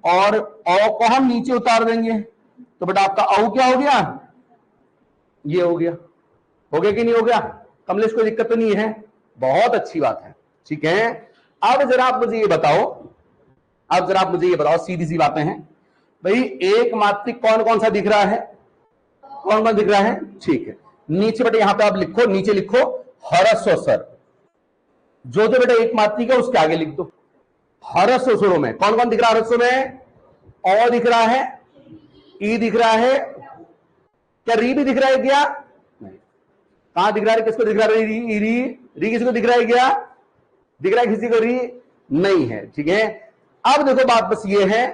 और ओ को हम नीचे उतार देंगे। तो बेटा आपका औ क्या हो गया, ये हो गया। हो गया कि नहीं हो गया कमलेश, कोई दिक्कत तो नहीं है, बहुत अच्छी बात है, ठीक है। अब जरा आप मुझे ये बताओ, अब जरा आप मुझे ये बताओ, सीधी सी बातें हैं भाई, एक मात्रिक कौन कौन सा दिख रहा है, कौन कौन दिख रहा है, ठीक है। नीचे बेटे यहां पे आप लिखो, नीचे लिखो ह्रस्व स्वर, जो बेटा एक मात्रिक है उसके आगे लिख दो। ह्रस्व स्वरों में कौन कौन दिख रहा है, ह्रस्व में औ दिख रहा है, ई दिख रहा है, क्या री भी दिख रहा है क्या, नहीं। कहां दिख रहा है, किसको दिख रहा है, री, री, री किसी को दिख रहा है क्या, दिख रहा है किसी को री, नहीं है, ठीक है। अब देखो बात बस ये है,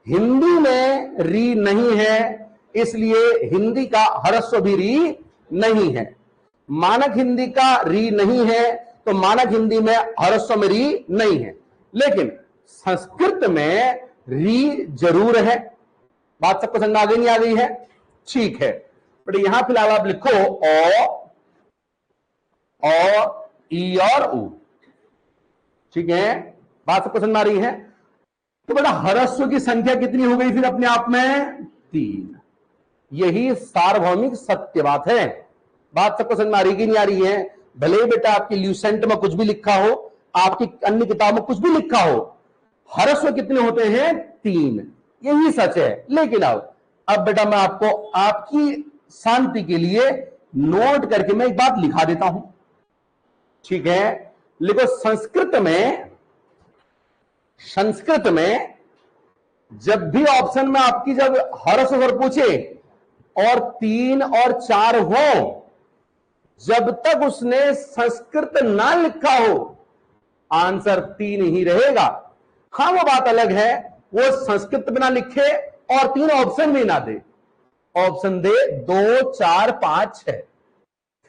हिंदी में री नहीं है, इसलिए हिंदी का ह्रस्व भी री नहीं है। मानक हिंदी का री नहीं है, तो मानक हिंदी में ह्रस्व में री नहीं है, लेकिन संस्कृत में री जरूर है। बात सबको समझ में आ गई नहीं आ गई है, ठीक है। बट यहां फिलहाल आप लिखो ओ, ई और ऊ, ठीक है। बात सबको समझ में आ रही है। तो बेटा ह्रस्व की संख्या कितनी हो गई फिर अपने आप में, 3। यही सार्वभौमिक सत्य बात है। बात सबको समझ में आ रही कि नहीं आ रही है। भले बेटा आपकी ल्यूसेंट में कुछ भी लिखा हो, आपकी अन्य किताब में कुछ भी लिखा हो, ह्रस्व कितने होते हैं, 3, यही सच है। लेकिन अब बेटा मैं आपको आपकी शांति के लिए नोट करके मैं एक बात लिखा देता हूं, ठीक है। लिखो संस्कृत में जब भी ऑप्शन में आपकी जब ह्रस्व स्वर पूछे और 3 और 4 हो, जब तक उसने संस्कृत ना लिखा हो, आंसर 3 ही रहेगा। हां वो बात अलग है, वो संस्कृत में ना लिखे और 3 ऑप्शन भी ना दे, ऑप्शन दे 2, 4, 5, 6,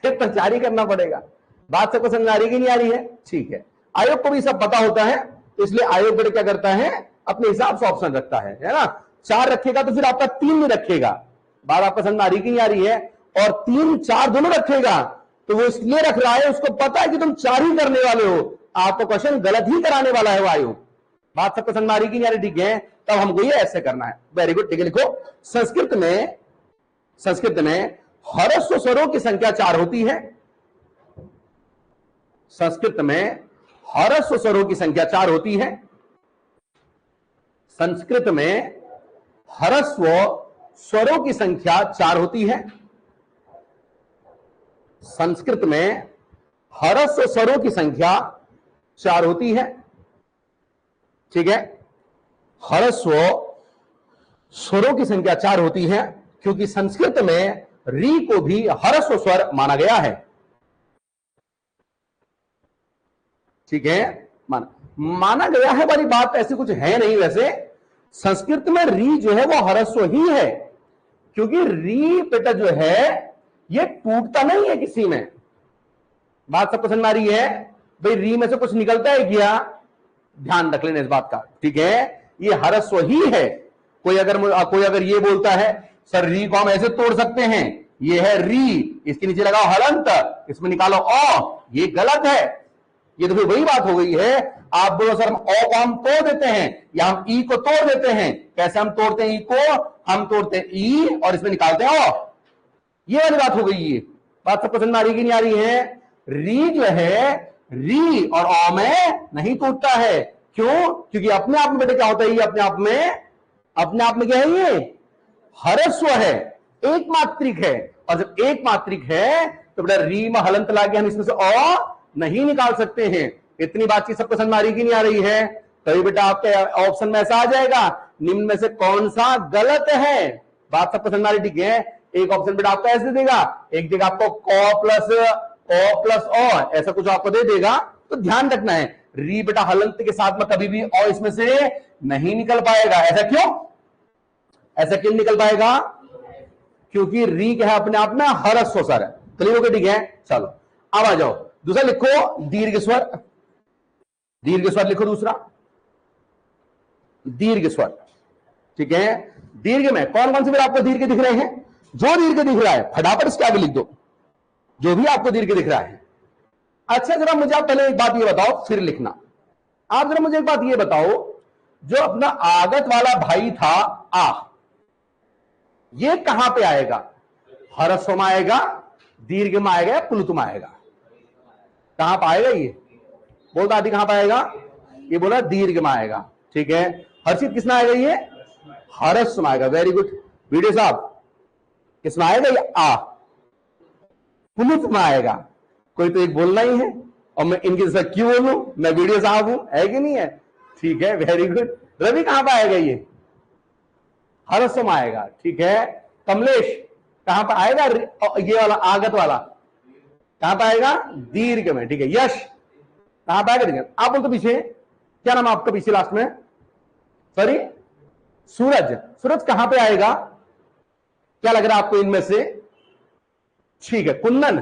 फिर तो 4 ही करना पड़ेगा। बात सबको समझ आ रही कि नहीं आ रही है, ठीक है। आयोग को भी सब पता होता है, इसलिए आयोग बेटे क्या करता है, अपने हिसाब से ऑप्शन रखता है ना। 4 रखेगा तो फिर आपका 3 नहीं रखेगा। बात आपको समझ में आ रही कि नहीं आ रही है। और 3, 4 दोनों रखेगा, तो वो इसलिए रख रहा है, उसको पता है कि तुम 4 ही करने वाले हो, आपको क्वेश्चन गलत ही कराने वाला है वो आयोग। बात सबको समझ में आ रही कि नहीं आ रही, ठीक है। तब हमको ये ऐसे करना है, वेरी गुड, ठीक है। लिखो संस्कृत में ह्रस्व स्वरों की संख्या 4 होती है। संस्कृत में ह्रस्व स्वरों की संख्या 4 होती है। संस्कृत में ह्रस्व स्वरों की संख्या 4 होती है। संस्कृत में ह्रस्व स्वरों की संख्या 4 होती है, ठीक है। ह्रस्व स्वरों की संख्या 4 होती है, क्योंकि संस्कृत में री को भी ह्रस्व स्वर माना गया है, ठीक है। माना गया है वाली बात ऐसी कुछ है नहीं। वैसे संस्कृत में री जो है वो ह्रस्व ही है, क्योंकि री बेटा जो है ये टूटता नहीं है किसी में। बात सबको समझ में आ रही है भाई, री में से कुछ निकलता है क्या, ध्यान रख लेना इस बात का, ठीक है। ये ह्रस्व ही है। कोई अगर ये बोलता है सर री को हम ऐसे तोड़ सकते हैं, ये है री, इसके नीचे लगाओ हलंत, इसमें निकालो ओ, ये गलत है। ये तो फिर वही बात हो गई है। आप बोलो सर हम ओ को हम तोड़ देते हैं या हम ई को तोड़ देते हैं। कैसे हम तोड़ते हैं ई को, हम तोड़ते हैं ई और इसमें निकालते हैं ओ, ये वाली बात हो गई। ये बात सबको समझ में आ रही कि नहीं आ रही है। री जो है री और ओ में नहीं टूटता है, क्यों, क्योंकि अपने आप में बेटे क्या होता है, ये अपने आप में क्या है, ये ह्रस्व है, एक मात्रिक है। और जब एक मात्रिक है तो बेटा री में हलंत लाके हम इसमें से ओ नहीं निकाल सकते हैं। इतनी बातचीत सबको समझ में आ रही कि नहीं आ रही है। तभी बेटा आपके ऑप्शन में ऐसा आ जाएगा, निम्न में से कौन सा गलत है। बात सबको समझ में आ रही, ठीक है। एक ऑप्शन बेटा आपको ऐसे देगा, एक देगा आपको को प्लस ओ, ऐसा कुछ आपको दे देगा। तो ध्यान रखना है, री बेटा हलंत के साथ में कभी भी ओ इसमें से नहीं निकल पाएगा। ऐसा क्यों निकल पाएगा, क्योंकि री क्या है अपने आप में ह्रस्व स्वर है। क्लियर हो गया, ठीक है। चलो अब आ जाओ, दूसरा लिखो दीर्घ स्वर। दीर्घ स्वर लिखो दूसरा। दीर्घ स्वर। ठीक है, दीर्घ में कौन कौन से फिर आपको दीर्घ दिख रहे हैं? जो दीर्घ दिख रहा है फटाफट इसके आगे लिख दो, जो भी आपको दीर्घ दिख रहा है। अच्छा जरा मुझे आप पहले एक बात ये बताओ, फिर लिखना। आप जरा मुझे एक बात ये बताओ, जो अपना आगत वाला भाई था आ, ये कहां पे आएगा? ह्रस्व में आएगा, दीर्घ में आएगा या प्लुत में आएगा? कहां पर आएगा? ये बोलता आदि कहां पर आएगा? ये बोला दीर्घ में आएगा। ठीक है, हर्षित किसमें आएगा? ये ह्रस्व में आएगा। वेरी गुड वीडियो साहब, किसमें आएगा? ये आ, प्लुत में आएगा। कोई तो एक बोलना ही है, और मैं इनके साथ क्यों बोलूं? मैं वीडियो साहब हूं, है कि नहीं है? ठीक है, वेरी गुड। रवि कहां पर आएगा? ये ह्रस्व में आएगा। ठीक है, कमलेश कहां पर आएगा? ये वाला आगत वाला कहां पर आएगा? दीर्घ में। ठीक है, यश कहां पर आएगा? आप बोलते पीछे, क्या नाम है आपका पीछे लास्ट में? सॉरी, सूरज। सूरज कहां पे आएगा? क्या लग रहा है आपको इनमें से? ठीक है, कुंदन।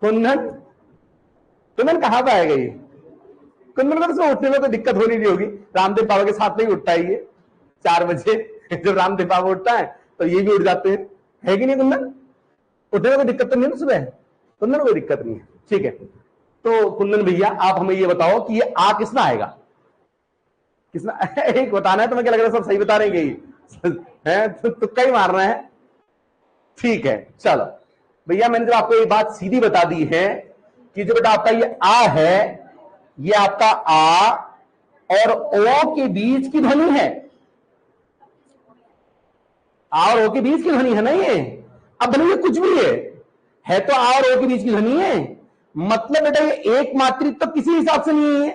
कुंदन, कुंदन कहां पे आएगा? ये कुंदन को तो उठने में कोई दिक्कत होनी नहीं होगी, रामदेव बाबा के साथ में ही उठता है ये 4 बजे। जब रामदेव बाबा उठता है तो ये भी उठ जाते हैं, है कि नहीं? कुंदन उठने में कोई दिक्कत तो नहीं है ना सुबह? कुंदन कोई दिक्कत नहीं है। ठीक है, तो कुंदन भैया आप हमें ये बताओ कि ये आ किसमें आएगा? किसमें? एक बताना है, तुम्हें क्या लग रहा है सब सही बता रहे हैं? तुक्का ही मारना है। ठीक है, चलो भैया, मैंने जो आपको ये बात सीधी बता दी है कि जो बेटा आपका ये आ है, ये आपका आ और ओ के बीच की ध्वनि है। आ और ओ के बीच की ध्वनि है ना ये। अब भले ये कुछ भी है तो आ और ओ के बीच की ध्वनि है। मतलब बेटा ये एक मात्रिक तो किसी हिसाब से नहीं है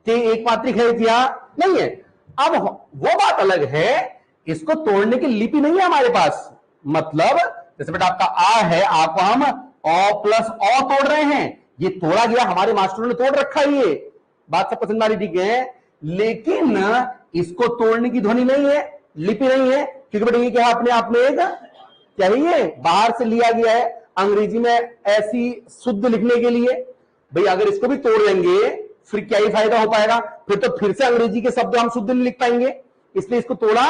कि एक मात्रिक है क्या, नहीं है। अब वो बात अलग है, इसको तोड़ने की लिपि नहीं है हमारे पास। मतलब जैसे बेटा आपका आ है, आपको हम ओ प्लस ओ तोड़ रहे हैं, ये तोड़ा गया, हमारे मास्टरों ने तोड़ रखा है। ये बात सब पसंद आ रही, ठीक है, लेकिन इसको तोड़ने की ध्वनि नहीं है, लिपि नहीं है, क्योंकि बेटा ये क्या है? अपने आप में एक क्या है? ये बाहर से लिया गया है अंग्रेजी में ऐसी शुद्ध लिखने के लिए। भाई अगर इसको भी तोड़ लेंगे फिर क्या ही फायदा हो पाएगा? फिर तो फिर से अंग्रेजी के शब्द हम शुद्ध नहीं लिख पाएंगे, इसलिए इसको तोड़ा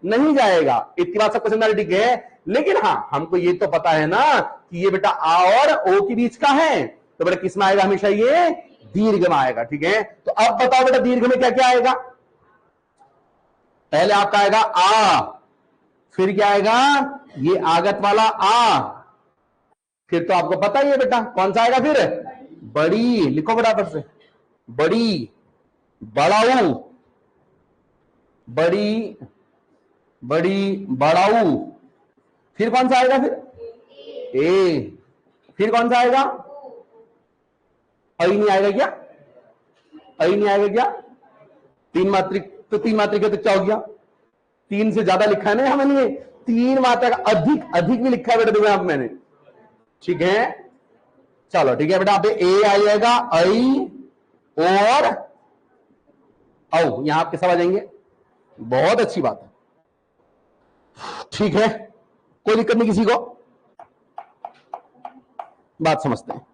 नहीं जाएगा। इतनी बात सब पसंद आ रही, ठीक है। लेकिन हाँ, हमको ये तो पता है ना कि ये बेटा आ और ओ के बीच का है, तो बेटा किस में आएगा? हमेशा ये दीर्घ में आएगा। ठीक है, तो अब बताओ बेटा दीर्घ में क्या क्या आएगा? पहले आपका आएगा आ, फिर क्या आएगा? ये आगत वाला आ, फिर तो आपको पता ही है बेटा कौन सा आएगा? फिर बड़ी, लिखो बराबर से, बड़ी, बड़ाऊ, बड़ी, बड़ी, बड़ाऊ। फिर कौन सा आएगा? फिर ए, फिर कौन सा आएगा? आई नहीं आएगा क्या? आई नहीं आएगा क्या? 3 मात्रिक, तो 3 मात्रिक है तो क्या हो गया? 3 से ज्यादा लिखा है ना हमने, 3 मात्रा का अधिक, अधिक भी लिखा है बेटा देखो आप मैंने। ठीक है, चलो ठीक है बेटा, आप ए आ जाएगा, आई और औ, यहां आपके सब आ जाएंगे। बहुत अच्छी बात है, ठीक है, कोई दिक्कत नहीं किसी को, बात समझते हैं।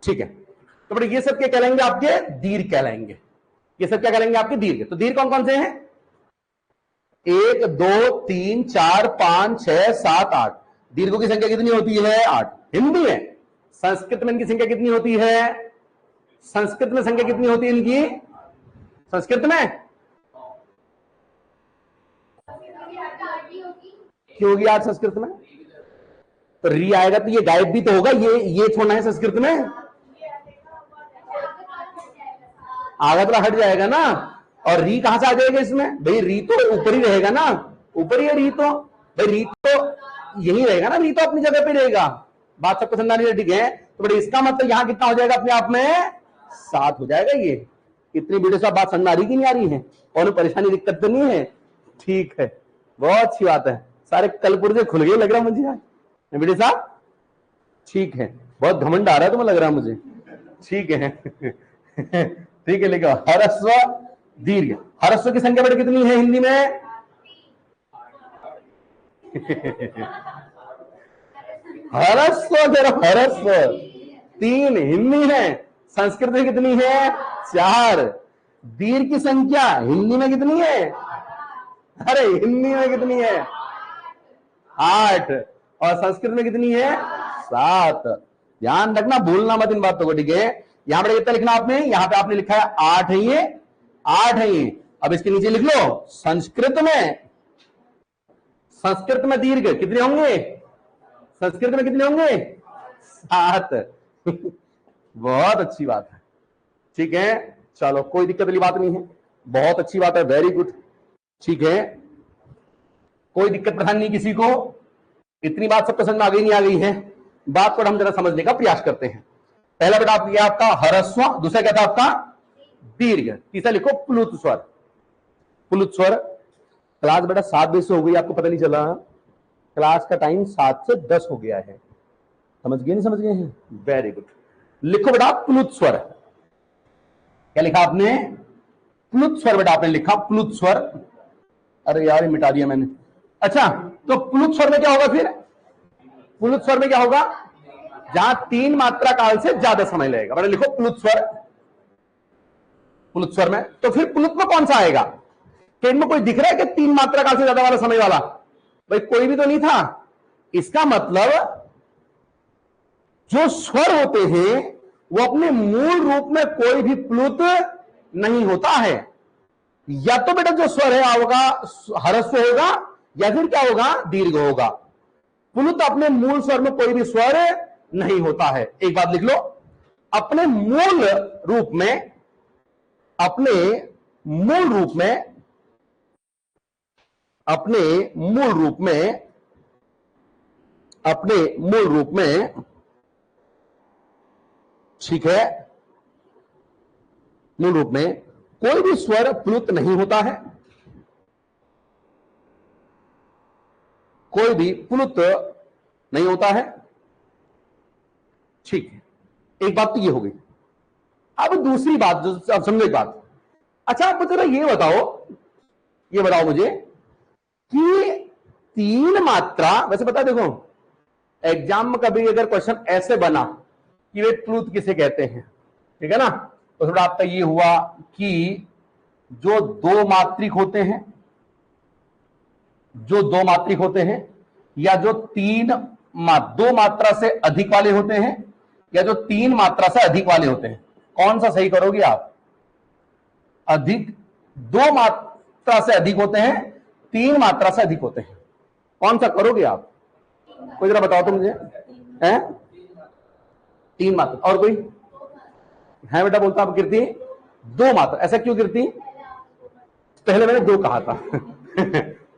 ठीक है, तो बेटा ये सब क्या कहलाएंगे? आपके दीर्घ कहलाएंगे। ये सब क्या कहलाएंगे? आपके दीर्घ। तो दीर्घ कौन कौन से हैं? 1 2 3 4 5 6 7 8। दीर्घों की संख्या कितनी होती है? 8। हिंदी में। संस्कृत में इनकी संख्या कितनी होती है? संस्कृत में संख्या कितनी होती है इनकी? संस्कृत में क्यों होगी 8 संस्कृत में? तो री आएगा तो ये गायब भी तो होगा, ये छोड़ना है संस्कृत में, आगत हट जाएगा ना। और री कहां से आ जाएगा इसमें? भाई री तो ऊपर ही रहेगा ना, ऊपर ही है री तो, भाई री तो यही रहेगा ना, री तो अपनी जगह पे रहेगा। बात सब पसंद आ रही है, ठीक है। तो बड़े इसका मतलब यहां कितना हो जाएगा? अपने आप में 7 हो जाएगा। ये इतनी वीडियो सब बात समझ आ रही कि नहीं आ रही है? और परेशानी दिक्कत तो नहीं है? ठीक है, बहुत अच्छी बात है, सारे कलपुर्जे खुल गए लग रहा मुझे आज वीडियो साहब। ठीक है, बहुत घमंड आ रहा है तुम्हें लग रहा है मुझे। ठीक है ठीक है, लिखो ह्रस्व दीर्घ। ह्रस्व की संख्या बेटा कितनी है हिंदी में? ह्रस्व, ह्रस्व 3 हिंदी है। संस्कृत में कितनी है? 4। दीर्घ की संख्या हिंदी में कितनी है? अरे हिंदी में कितनी है? 8। और संस्कृत में कितनी है? 7। ध्यान रखना, भूलना मत इन बातों को, ठीक है? यहां पर कितना लिखना आपने? यहां पे आपने लिखा है 8 है ये, 8 है ये। अब इसके नीचे लिख लो संस्कृत में दीर्घ कितने होंगे? संस्कृत में कितने होंगे? 7। बहुत अच्छी बात है, ठीक है? चलो, कोई दिक्कत वाली बात नहीं है, बहुत अच्छी बात है, वेरी गुड, ठीक है? कोई दिक्कत परेशानी नहीं किसी को? इतनी बात सबको समझ में आ गई नहीं आ गई है? बात को हम जरा समझने का प्रयास करते हैं। पहला बेटा आप आपका ह्रस्व, दूसरा क्या था आपका? दीर्घ, तीसरा लिखो प्लुत स्वर। प्लुत स्वर। क्लास बेटा 7 बजे से हो गई, आपको पता नहीं चला? क्लास का टाइम 7 से 10 हो गया है, समझ गए नहीं समझ गए हैं? Very good. लिखो बेटा प्लुत स्वर। क्या लिखा आपने? प्लुत स्वर बेटा आपने लिखा, प्लुत स्वर। अरे यार ये मिटा दिया मैंने। अच्छा, तो प्लुत स्वर में क्या होगा फिर? प्लुत स्वर में क्या होगा? जहां 3 मात्रा काल से ज्यादा समय लगेगा। बेटा लिखो प्लुत स्वर। प्लुत स्वर में तो फिर प्लुत में कौन सा आएगा? क्या इनमें कोई दिख रहा है कि 3 मात्रा काल से ज्यादा वाला समय वाला? भाई कोई भी तो नहीं था। इसका मतलब जो स्वर होते हैं वो अपने मूल रूप में कोई भी प्लुत नहीं होता है। या तो बेटा जो स्वर है होगा ह्रस्व होगा, या फिर क्या होगा? दीर्घ होगा। प्लुत अपने मूल स्वर में कोई भी स्वर नहीं होता है। एक बात लिख लो, अपने मूल रूप में, अपने मूल रूप में, अपने मूल रूप में, अपने मूल रूप में, ठीक है, मूल रूप में कोई भी स्वर प्लुत नहीं होता है। कोई भी प्लुत नहीं होता है, ठीक है? एक बात तो ये हो गई। अब दूसरी बात जो आप समझो, एक बात, अच्छा आप जरा ये बताओ मुझे कि 3 मात्रा, वैसे बता, देखो एग्जाम में कभी अगर क्वेश्चन ऐसे बना कि वे प्लुत किसे कहते हैं, ठीक है ना, तो थोड़ा आपका ये हुआ कि जो 2 मात्रिक होते हैं, जो 2 मात्रिक होते हैं, या जो 2 मात्रा से अधिक वाले होते हैं, या जो 3 मात्रा से अधिक वाले होते हैं, कौन सा सही करोगे आप? अधिक। 2 मात्रा से अधिक होते हैं, 3 मात्रा से अधिक होते हैं, कौन सा करोगे आप? कोई जरा बताओ तो मुझे। हैं? 3 मात्रा। और कोई है बेटा? बोलता आप कीर्ति 2 मात्रा। ऐसा क्यों कीर्ति? पहले मैंने 2 कहा था।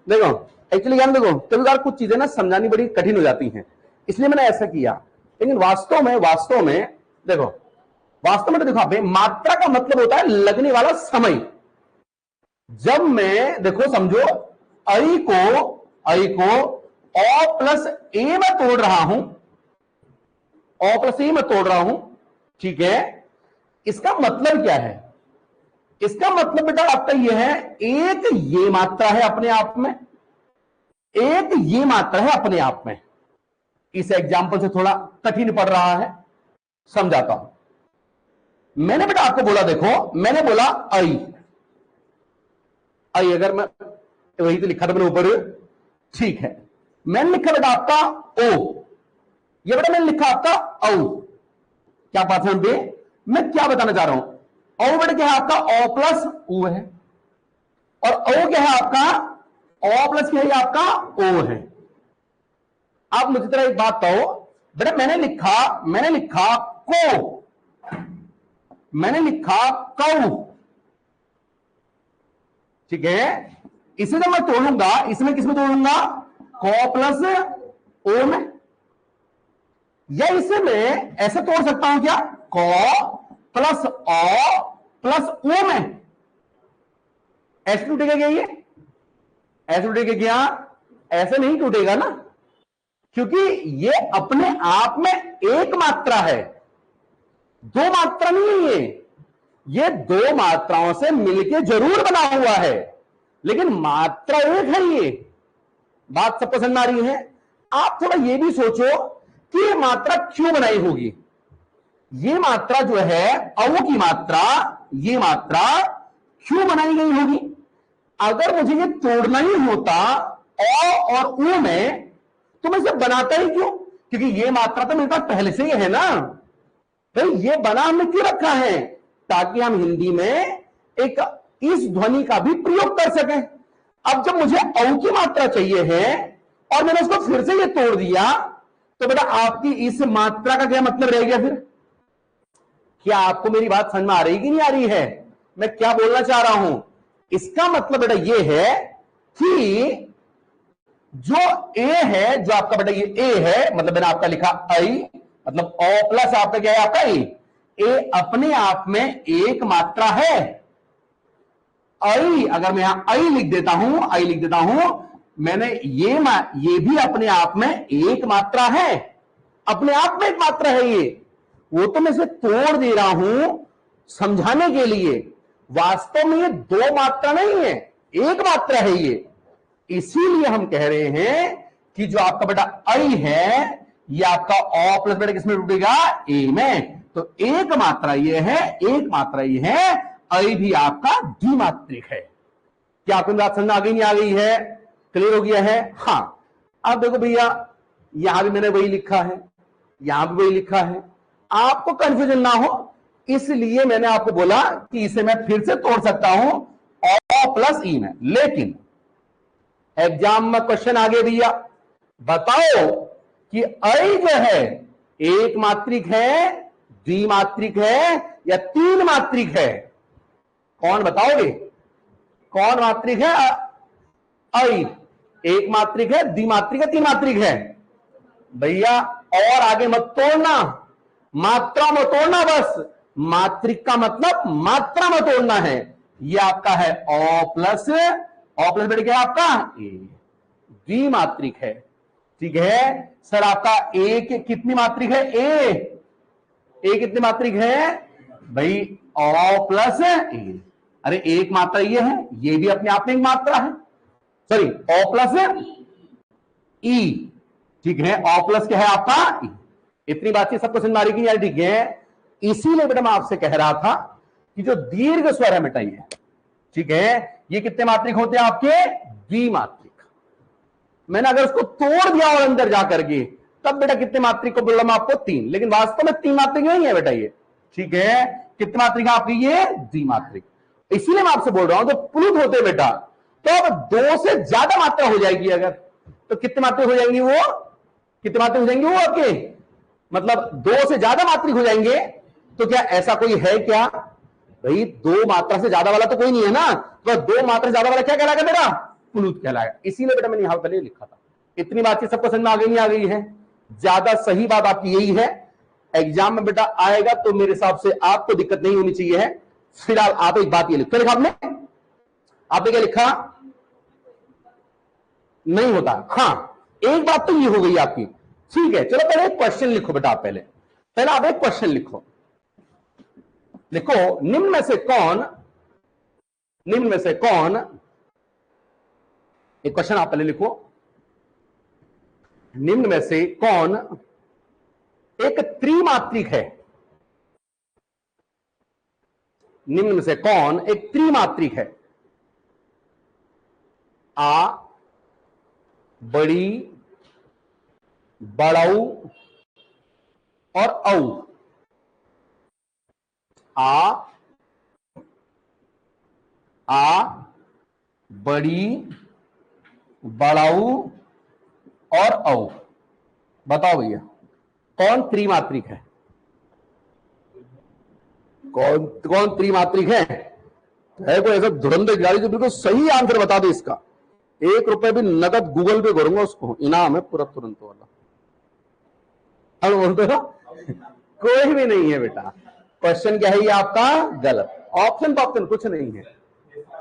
देखो एक्चुअली ज्ञान, देखो कभी बार कुछ चीजें ना समझानी बड़ी कठिन हो जाती हैं, इसलिए मैंने ऐसा किया। लेकिन वास्तव में देखो, वास्तव में तो देखो आप, मात्रा का मतलब होता है लगने वाला समय। जब मैं, देखो समझो, आई को ओ प्लस ए में तोड़ रहा हूं, ओ प्लस ए में तोड़ रहा हूं, ठीक है? इसका मतलब क्या है? इसका मतलब बेटा आपका यह है, एक ये मात्रा है अपने आप में, एक ये मात्रा है अपने आप में। इस एग्जाम्पल से थोड़ा कठिन पड़ रहा है, समझाता हूं। मैंने बेटा आपको बोला, देखो मैंने बोला आई, अगर मैं वही तो लिखा था मैंने ऊपर, ठीक है? मैंने लिखा बेटा आपका ओ, ये बेटा मैंने लिखा आपका औ। क्या बात है बे? मैं क्या बताना चाह रहा हूं? औ बेटा क्या है आपका? ओ प्लस ऊ है। और ओ क्या है आपका? ओ प्लस क्या है आपका? ओ है। आप मुझे तरह एक बात कहो बेटा, मैंने लिखा को, मैंने लिखा कौ, ठीक है? इसे जब मैं तोड़ूंगा, इसमें किसमें तोड़ूंगा? को प्लस ओ में। या इसे मैं ऐसे तोड़ सकता हूं क्या? को प्लस ओ प्लस ओ में। ऐसे टूटेगा क्या ये? ऐसे टूटेगा क्या? ऐसे नहीं टूटेगा ना, क्योंकि ये अपने आप में एक मात्रा है, 2 मात्रा नहीं है। ये 2 मात्राओं से मिलके जरूर बना हुआ है, लेकिन मात्रा एक है। ये बात सब पसंद आ रही है? आप थोड़ा ये भी सोचो कि ये मात्रा क्यों बनाई होगी। ये मात्रा जो है औ की मात्रा, ये मात्रा क्यों बनाई गई होगी? अगर मुझे ये तोड़ना ही होता अ और उ में, तो मैं इसे बनाता ही क्यों? क्योंकि ये मात्रा तो मेरे पास पहले से ही है ना। भाई ये बना हमने क्यों रखा है? ताकि हम हिंदी में एक इस ध्वनि का भी प्रयोग कर सकें। अब जब मुझे औ की मात्रा चाहिए है और मैंने उसको फिर से ये तोड़ दिया, तो बेटा आपकी इस मात्रा का क्या मतलब रह गया फिर? क्या आपको मेरी बात समझ में आ रही कि नहीं आ रही है? मैं क्या बोलना चाह रहा हूं? इसका मतलब बेटा ये है कि जो ए है, जो आपका बेटा ये ए है, मतलब मैंने आपका लिखा आई, मतलब ओ प्लस आपका क्या है? आपका ए अपने आप में एक मात्रा है। आई, अगर मैं यहां आई लिख देता हूं, मैंने ये भी अपने आप में एक मात्रा है, अपने आप में एक मात्रा है ये। वो तो मैं इसे तोड़ दे रहा हूं समझाने के लिए, वास्तव में ये दो मात्रा नहीं है, एक मात्रा है ये। इसीलिए हम कह रहे हैं कि जो आपका बेटा आई है, ये आपका ओ प्लस बेटा किसमें टूटेगा? ए में। तो एक मात्रा ये है, एक मात्रा ये है, आई भी आपका द्विमात्रिक है। क्या आपको बात समझ आ गई नहीं आ गई है? क्लियर हो गया है? हाँ। अब देखो भैया, यहां भी मैंने वही लिखा है, यहां भी वही लिखा है, आपको कंफ्यूजन ना हो इसलिए मैंने आपको बोला कि इसे मैं फिर से तोड़ सकता हूं ओ प्लस ई में। लेकिन एग्जाम में क्वेश्चन आगे भैया, बताओ कि आई जो है एक मात्रिक है, द्विमात्रिक है या तीन मात्रिक है? कौन बताओगे? कौन मात्रिक है? आई एक मात्रिक है, द्विमात्रिक है, तीन मात्रिक है? भैया और आगे मत तोड़ना, मात्रा मत तोड़ना, बस मात्रिक का मतलब मात्रा मत तोड़ना है। ये आपका है ओ प्लस बेटा क्या है आपका? ए, द्विमात्रिक है। ठीक है सर, आपका ए कितनी मात्रिक है? ए कितनी मात्रिक है भाई? ओ प्लस ए। अरे एक मात्रा ये है, ये भी अपने आप में एक मात्रा है, सॉरी ओ प्लस ई। ठीक है, ओ प्लस क्या है आपका? ई। इतनी बातचीत सबको समझ में आ रही कि यार? ठीक है, इसीलिए बेटा मैं आपसे कह रहा था कि जो दीर्घ स्वर है बेटा ये, ठीक है, ये कितने मात्रिक होते हैं आपके? द्विमात्रिक। मैंने अगर उसको तोड़ दिया और अंदर जाकर के, तब बेटा कितने मात्रिक को बोला मैं आपको? तीन। लेकिन वास्तव में तीन मात्रिक नहीं है बेटा ये। ठीक है, कितने मात्रिक है आपकी? ये द्विमात्रिक। इसीलिए मैं आपसे बोल रहा हूं जो प्लुत होते बेटा, तो अब दो से ज्यादा मात्रा हो जाएगी अगर, तो कितने मात्रिक हो जाएंगी वो? कितने मात्रिक हो जाएंगे वो आपके? मतलब दो से ज्यादा मात्रिक हो जाएंगे। तो क्या ऐसा कोई है क्या भाई? दो मात्रा से ज्यादा वाला तो कोई नहीं है ना, तो दो मात्रा से ज्यादा वाला क्या कहलाएगा बेटा? प्लुत कहलाएगा। इसीलिए बेटा मैंने यहां पहले लिखा था। इतनी बातचीत सबको समझ में आ गई नहीं आ गई है? ज्यादा सही बात आपकी यही है, एग्जाम में बेटा आएगा तो मेरे हिसाब से आपको दिक्कत नहीं होनी चाहिए है। फिलहाल आप एक बात ये लिखो, लिखा आपने क्या लिखा? नहीं होता। हाँ, एक बात तो ये हो गई आपकी। ठीक है, चलो पहले एक क्वेश्चन लिखो बेटा। आप पहले आप एक क्वेश्चन लिखो। निम्न में से कौन, एक क्वेश्चन आप पहले लिखो, निम्न में से कौन एक त्रिमात्रिक है? निम्न में से कौन एक त्रिमात्रिक है? आ, बड़ी, बड़ाऊ और औ। आ, बड़ी, बड़ाऊ और औ। बताओ भैया कौन त्रिमात्रिक है? कौन कौन त्रिमात्रिक है? कोई ऐसा धुरंधर खिलाड़ी जो बिल्कुल सही आंसर बता दे इसका, 1 रुपए भी नगद गूगल पे करूंगा उसको, इनाम है पूरा तुरंत वाला। अब बोलते हो कोई भी नहीं है बेटा। क्वेश्चन क्या है ये आपका? गलत। ऑप्शन तो ऑप्शन कुछ नहीं है।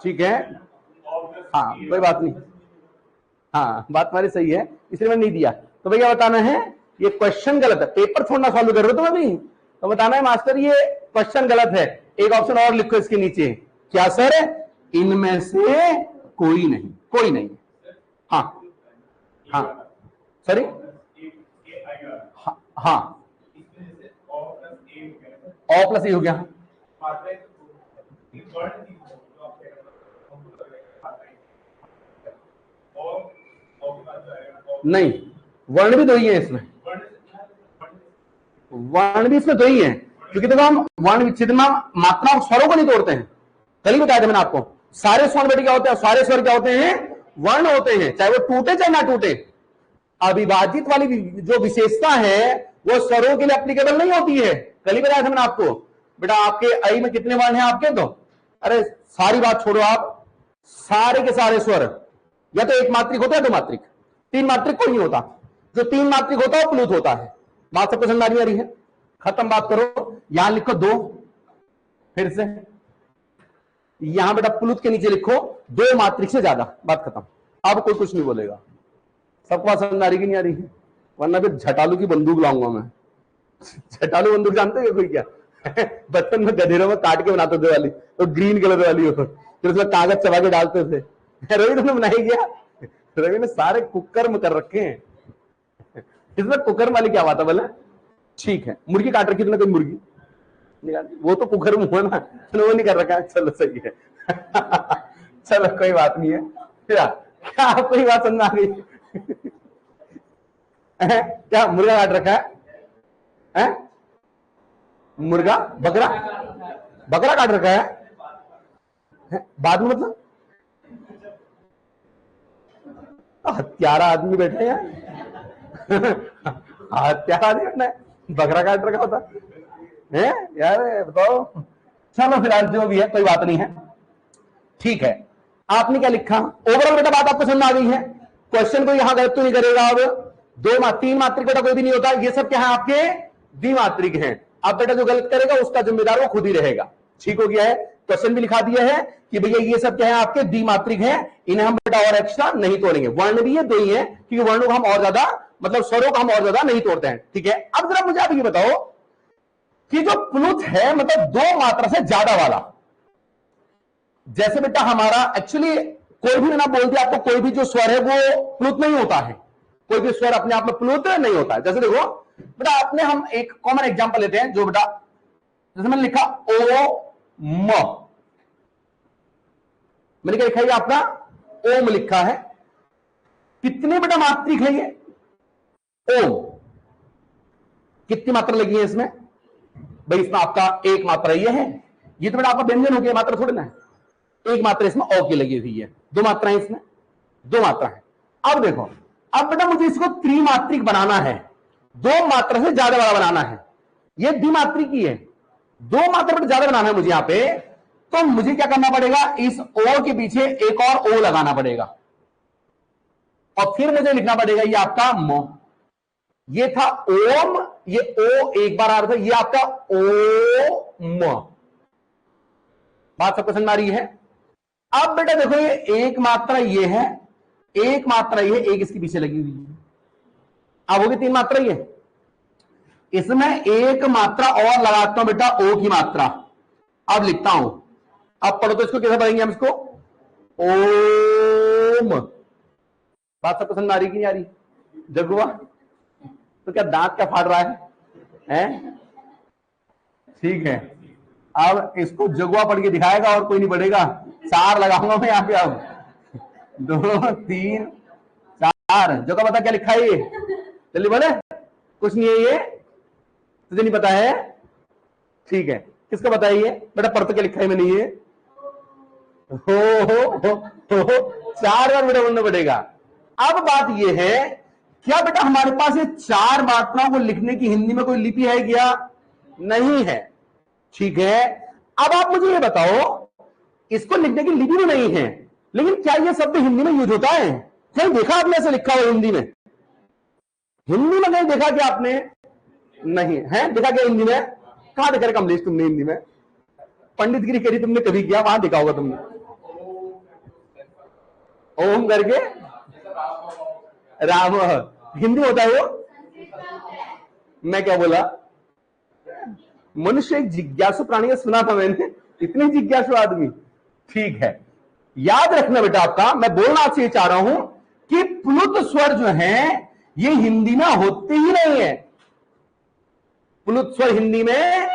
ठीक है, हाँ कोई बात नहीं, हाँ बात हमारी सही है, इसलिए मैंने नहीं दिया। तो भैया बताना है ये क्वेश्चन गलत है। पेपर थोड़ा सॉल्व कर रहे हो तुम अभी, तो बताना है मास्टर ये क्वेश्चन गलत है। एक ऑप्शन और लिखो इसके नीचे, क्या सर? इनमें से कोई नहीं, कोई नहीं। हाँ हाँ सॉरी, हाँ हाँ ओ प्लस ए हो गया। नहीं, वर्ण भी दो ही है इसमें, वर्ण भी इसमें दो ही है, क्योंकि देखो हम वर्ण विच्छेद में मात्रा स्वरों को नहीं तोड़ते हैं। कल ही बताया था मैंने आपको, सारे स्वर्ण बेटे क्या होते हैं, सारे स्वर क्या होते हैं, वर्ण होते हैं, चाहे वो टूटे चाहे ना टूटे। अविभाजित वाली जो विशेषता है वो स्वरों के लिए एप्लीकेबल नहीं होती है। कल ही बताया था मैंने आपको, बेटा आपके आई में कितने वर्ण हैं आपके, तो अरे सारी बात छोड़ो, आप सारे के सारे स्वर या तो एक मात्रिक होता है, दो मात्रिक, तीन मात्रिक कोई नहीं होता। जो तीन मात्रिक होता है वो प्लुत होता है। बात सबको समझ आ रही है? खत्म बात करो। यहां लिखो दो, फिर से यहां बेटा प्लुत के नीचे लिखो दो मात्रिक से ज्यादा, बात खत्म। अब कोई कुछ नहीं बोलेगा। सबको बात समझ आ रही कि नहीं आ रही है? वरना फिर झटालू की बंदूक लाऊंगा मैं। झटालू बंदूक जानते हो कोई क्या? बचपन में गधेरों में काट के बनाते थे वाली, तो ग्रीन कलर वाली हो, फिर उसमें कागज चबा के डालते थे। रवि तुमने बनाई क्या? रवि ने सारे कुकर्म कर रखे हैं। इसमें कुकर्म वाली क्या बात है बोले? ठीक है, मुर्गी काट रखी तुमने, कोई मुर्गी वो तो कुकर्म हुआ ना, वो नहीं कर रखा है। चलो सही है। चलो कोई बात नहीं है। क्या आपको ही बात समझ आ गई? क्या मुर्गा काट रखा है? मुर्गा बकरा, बकरा काट रखा है बाद में, मतलब हत्यारा आदमी बैठे हैं। हत्यारा आदमी बैठना है, बकरा काट रखा होता है यार, बताओ। चलो फिलहाल जो भी है कोई बात नहीं है, ठीक है। आपने क्या लिखा? ओवरऑल बेटा बात आपको समझ आ गई है? क्वेश्चन को यहां गलत तो नहीं करेगा। अब तीन मात्रिक बेटा कोई भी नहीं होता, ये सब क्या है आपके द्विमात्रिक हैं। अब बेटा जो गलत करेगा उसका जिम्मेदार वो खुद ही रहेगा। ठीक हो गया है? क्वेश्चन भी लिखा दिया है कि भैया ये सब क्या है आपके द्विमात्रिक हैं, इन्हें हम बेटा और एक्स्ट्रा नहीं तोड़ेंगे। वर्ण भी ये दो ही है, क्योंकि वर्णों को हम और ज्यादा, मतलब स्वरों को हम और ज्यादा नहीं तोड़ते हैं। ठीक है, अब जरा मुझे आप ये बताओ कि जो प्लुत है, मतलब दो मात्रा से ज्यादा वाला, जैसे बेटा हमारा एक्चुअली कोई भी ना बोल दिया आपको, कोई भी जो स्वर है वो प्लुत नहीं होता है। कोई भी स्वर अपने आप में प्लुत नहीं होता है। जैसे देखो बेटा, आपने हम एक कॉमन एग्जांपल लेते हैं, जो बेटा जैसे मैंने लिखा ओ म, मैंने क्या लिखा है आपका ओम लिखा है। कितने बेटा मात्रिक है ये ओम? कितनी मात्रा लगी है इसमें? भाई इसमें आपका एक मात्रा ये है, ये तो बेटा आपका व्यंजन हो गया, मात्रा थोड़ी ना है। एक मात्रा इसमें ओ की लगी हुई है, दो मात्रा है इसमें, दो मात्रा है। अब देखो, अब बेटा मुझे इसको त्रिमात्रिक बनाना है, दो मात्रा से ज्यादा वाला बनाना है। ये द्विमात्रिक ही है, दो मात्रा बेटा ज्यादा बनाना है मुझे यहां पे। तो मुझे क्या करना पड़ेगा, इस ओ के पीछे एक और ओ लगाना पड़ेगा, और फिर मुझे लिखना पड़ेगा ये आपका म। ये था ओम, ये ओ एक बार आ रहा था, ये आपका ओ म। बात सबको समझ आ रही है? अब बेटा देखो, ये एक मात्रा ये है, एक मात्रा ये, एक इसके पीछे लगी हुई है। अब होगी तीन मात्रा ये, इसमें एक मात्रा और लगाता हूं बेटा ओ की मात्रा। अब लिखता हूं, अब पढ़ो तो इसको कैसे पढ़ेंगे हम इसको? ओम। बात सबको समझ आ रही कि नहीं आ रही? जगुआ तो क्या दांत क्या फाड़ रहा है? ठीक है, अब इसको जगुआ पढ़ के दिखाएगा और कोई नहीं पढ़ेगा। चार लगाऊंगा मैं यहां पे। अब दो तीन चार, जगह बता क्या लिखा है ये? जल्दी बोले। कुछ नहीं है ये, तुझे नहीं पता है? ठीक है, किसको पता है ये? बेटा पढ़ तो क्या लिखा है मैंने ये? हो चार बार बेटा बोलना पड़ेगा। अब बात ये है, क्या बेटा हमारे पास ये चार मात्राओं को लिखने की हिंदी में कोई लिपि है क्या? नहीं है। ठीक है, अब आप मुझे ये बताओ, इसको लिखने की लिपि भी नहीं है, लेकिन क्या ये शब्द हिंदी में यूज होता है? कहीं देखा आपने ऐसे लिखा हुआ हिंदी में? हिंदी में कहीं देखा क्या आपने? नहीं है। देखा क्या हिंदी में? कहां देखा कमलेश तुमने हिंदी में? पंडितगिरी करी तुमने कभी किया? वहां देखा होगा तुमने ओम करके राम, हिंदी होता है वो? मैं क्या बोला? मनुष्य एक जिज्ञासु प्राणी है, सुना था मैंने, इतने जिज्ञासु आदमी। ठीक है, याद रखना बेटा आपका, मैं बोलना आपसे ये चाह रहा हूं कि प्लुत स्वर जो है ये हिंदी में होते ही नहीं है। प्लुत स्वर हिंदी में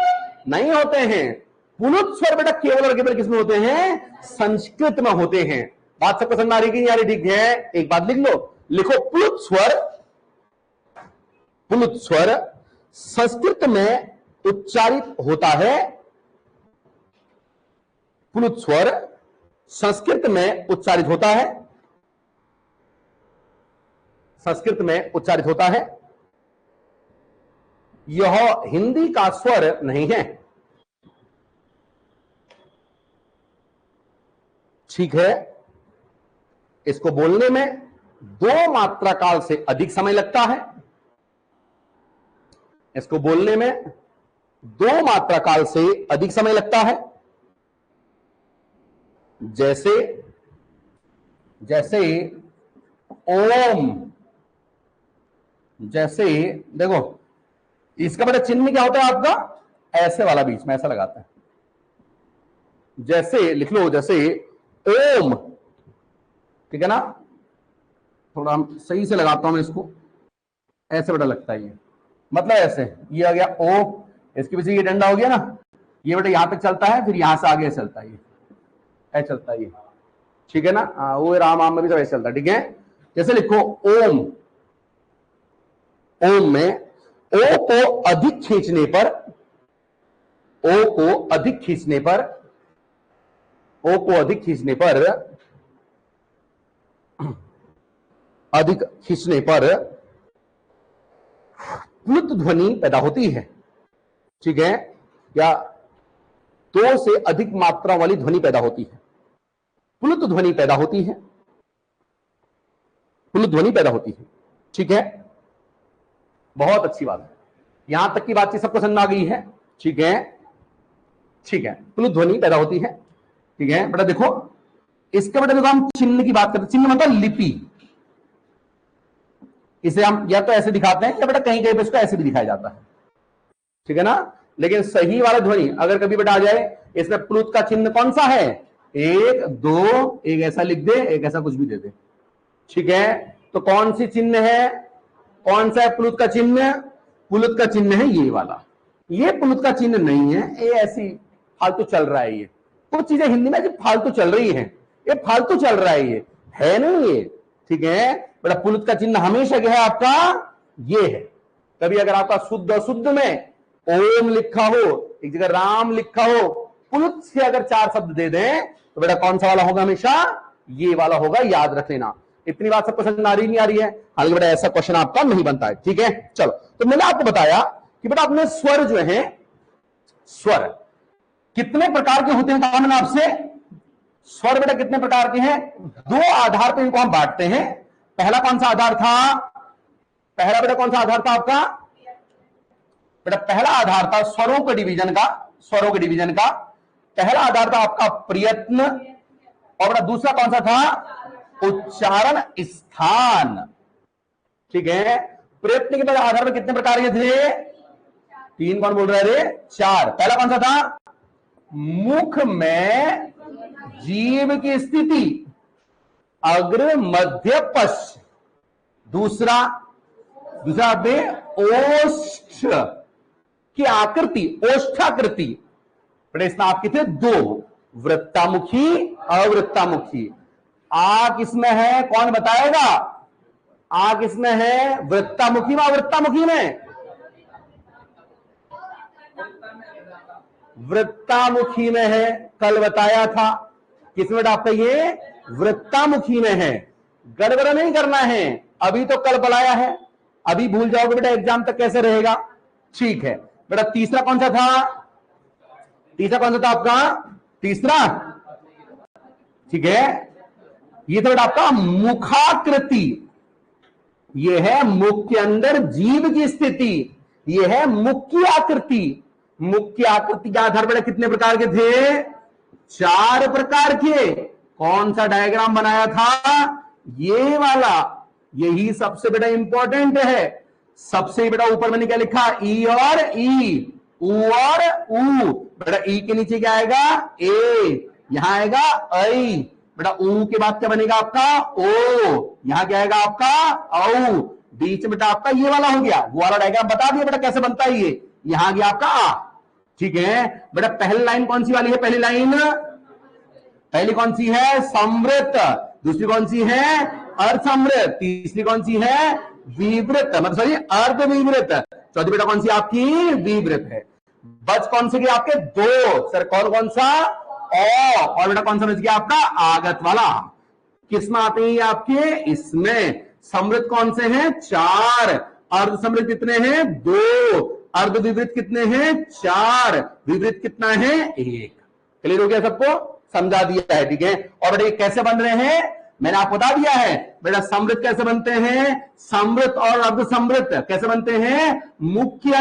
नहीं होते हैं। प्लुत स्वर बेटा केवल और केवल किसमें होते हैं? संस्कृत में होते हैं। बात सबको समझ आ रही कि नहीं आ रही? ठीक है, एक बात लिख लो, लिखो प्लुत स्वर। प्लुत स्वर संस्कृत में उच्चारित होता है। प्लुत स्वर संस्कृत में उच्चारित होता है। संस्कृत में उच्चारित होता है। यह हिंदी का स्वर नहीं है। ठीक है, इसको बोलने में 2 मात्रा काल से अधिक समय लगता है। इसको बोलने में 2 मात्रा काल से अधिक समय लगता है। जैसे जैसे ओम, जैसे देखो इसका बड़ा चिन्ह क्या होता है आपका, ऐसे वाला बीच में ऐसा लगाता है। जैसे लिख लो, जैसे ओम, ठीक है ना, थोड़ा हम सही से लगाता हूं मैं इसको, ऐसे बड़ा लगता है ये, मतलब ऐसे, ये आ गया ओ, इसके पीछे ये डंडा हो गया ना, ये बेटा यहां तक चलता है, फिर यहां से आगे चलता है, ये ऐसे चलता है ये, ठीक है ना। वो राम आम में भी सब ऐसे चलता है, ठीक है। जैसे लिखो ओम, ओम में ओ को अधिक खींचने पर, ओ को अधिक खींचने पर, ओ को अधिक खींचने पर, अधिक खींचने पर प्लुत ध्वनि पैदा होती है, ठीक है, या 2 से अधिक मात्रा वाली ध्वनि पैदा होती है। प्लुत ध्वनि पैदा होती है, प्लुत ध्वनि पैदा होती है, ठीक है। बहुत अच्छी बात है, यहां तक की बातचीत सबको समझ आ गई है, ठीक है, ठीक है। प्लुत ध्वनि पैदा होती है, ठीक है बेटा। देखो इसके बेटा देखो, हम चिन्ह की बात करते हैं, चिन्ह मतलब लिपि, इसे हम या तो ऐसे दिखाते हैं या बेटा कहीं कहीं पे इसको ऐसे भी दिखाया जाता है, ठीक है ना। लेकिन सही वाला ध्वनि अगर कभी बेटा आ जाए, इसमें प्लुत का चिन्ह कौन सा है, 1 2, एक ऐसा लिख दे, एक ऐसा कुछ भी दे दे, ठीक है। तो कौन सी चिन्ह है, कौन सा है प्लुत का चिन्ह, प्लुत का चिन्ह है ये वाला। ये प्लुत का चिन्ह नहीं है, ये ऐसी फालतू चल रहा है, ये कुछ चीजें हिंदी में फालतू चल रही है, ये फालतू चल रहा है, ये है नहीं ये, ठीक है बेटा। प्लुत का चिन्ह हमेशा क्या है आपका, ये है। कभी अगर आपका शुद्ध अशुद्ध में ओम लिखा हो, एक जगह राम लिखा हो, प्लुत से अगर 4 शब्द दे दें तो बेटा कौन सा वाला होगा, हमेशा ये वाला होगा, याद रख लेना। इतनी बात सबको समझ आ रही नहीं आ रही है? हालांकि बेटा ऐसा क्वेश्चन आपका नहीं बनता है, ठीक है। चलो, तो मैंने आपको बताया कि बेटा अपने स्वर जो है, स्वर कितने प्रकार के होते हैं, कहा मैंने आपसे, स्वर बेटा कितने प्रकार के हैं, 2 आधार पर इनको हम बांटते हैं। पहला कौन सा आधार था, पहला बेटा कौन सा आधार था आपका, बेटा पहला आधार था स्वरों के डिवीजन का, स्वरों के डिवीजन का पहला आधार था आपका प्रयत्न, और बेटा दूसरा कौन सा था, उच्चारण स्थान, ठीक है। प्रयत्न के आधार पर कितने प्रकार के थे, 3, कौन बोल रहा है रे, 4। पहला कौन सा था, मुख में जीव की स्थिति, अग्र मध्य पश्च। दूसरा पे ओष्ठ की आकृति, ओष्ठाकृति, बेटा इसमें आपके थे 2, वृत्तामुखी, अवृत्तामुखी। आ किसमें है, कौन बताएगा, आ किसमें है, वृत्तामुखी में अवृत्तामुखी में, वृत्तामुखी में है, कल बताया था। किसमें आपका ये वृत्तामुखी में है, गड़बड़ नहीं करना है, अभी तो कल बुलाया है, अभी भूल जाओगे बेटा एग्जाम तक कैसे रहेगा, ठीक है बेटा। तीसरा कौन सा था, तीसरा कौन सा था आपका, तीसरा, ठीक है, ये तो बेटा आपका मुखाकृति, ये है मुख के अंदर जीव की स्थिति, ये है मुख की आकृति। मुख की आकृति के आधार पर कितने प्रकार के थे, 4 प्रकार के। कौन सा डायग्राम बनाया था, ये वाला, यही सबसे बेटा इंपॉर्टेंट है। सबसे बेटा ऊपर मैंने क्या लिखा, ई और ई, ऊ और ऊ, बेटा ई के नीचे क्या आएगा, ए, यहां आएगा ऐ, बेटा ऊ के बाद क्या बनेगा आपका, ओ, यहां क्या आएगा आपका, औ, बीच में बेटा आपका ये वाला हो गया। वो वाला डायग्राम बता दिया बेटा कैसे बनता है ये, यहां आ गया आपका आ, ठीक है बेटा। पहली लाइन कौन सी वाली है, पहली लाइन, पहली कौन सी है, संवृत, दूसरी कौन सी है? अर्धसमृत। तीसरी कौन सी है? विवृत, मतलब सॉरी अर्धविवृत। चौथी बेटा कौन सी आपकी? विवृत है। बच कौन से गए आपके? दो। सर कौन कौन सा? और बेटा कौन सा बच गया आपका? आगत वाला। किसमें आते हैं आपके? इसमें। समृद्ध कौन से हैं? चार। अर्ध समृद्ध कितने हैं? दो। अर्ध विवृत कितने हैं? चार। विवृत कितना है? एक। क्लियर हो गया सबको? समझा दिया है, ठीक है। और बेटा ये कैसे बन रहे हैं? मैंने आपको बता दिया है बेटा। समृद्ध कैसे बनते हैं? समृद्ध और अर्ध समृद्ध कैसे बनते हैं? मुख्य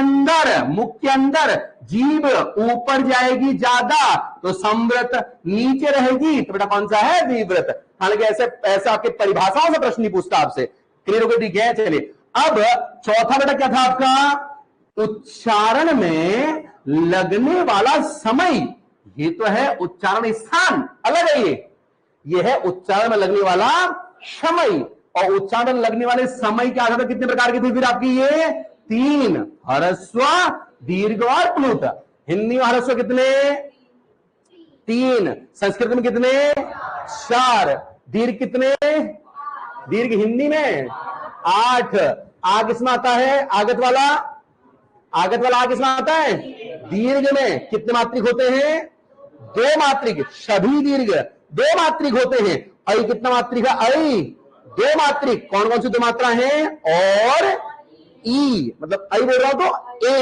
अंदर जीभ ऊपर जाएगी ज्यादा तो समृद्ध नीचे रहेगी, तो बेटा कौन सा है? विवृत। हालांकि ऐसे आपके परिभाषाओं से प्रश्न नहीं पूछता आपसे। क्लियर हो गया? ठीक है, चलिए। अब चौथा बेटा क्या था आपका? उच्चारण में लगने वाला समय। ये तो है उच्चारण स्थान, अलग है ये है उच्चारण में लगने वाला समय। और उच्चारण लगने वाले समय के आधार पर कितने प्रकार की थी फिर आपकी? ये तीन। ह्रस्व, दीर्घ और प्लुत। हिंदी में ह्रस्व कितने? तीन। संस्कृत में कितने? चार। दीर्घ कितने? दीर्घ हिंदी में 8। आ किसमें आता है? आगत वाला आ किसमें आता है? दीर्घ में। कितने मात्रिक होते हैं? 2 मात्रिक। सभी दीर्घ 2 मात्रिक होते हैं। ऐ कितना मात्रिक है? ऐ 2 मात्रिक। कौन कौन सी 2 मात्रा है? और ई, मतलब ऐ बोल रहा हूं तो ए।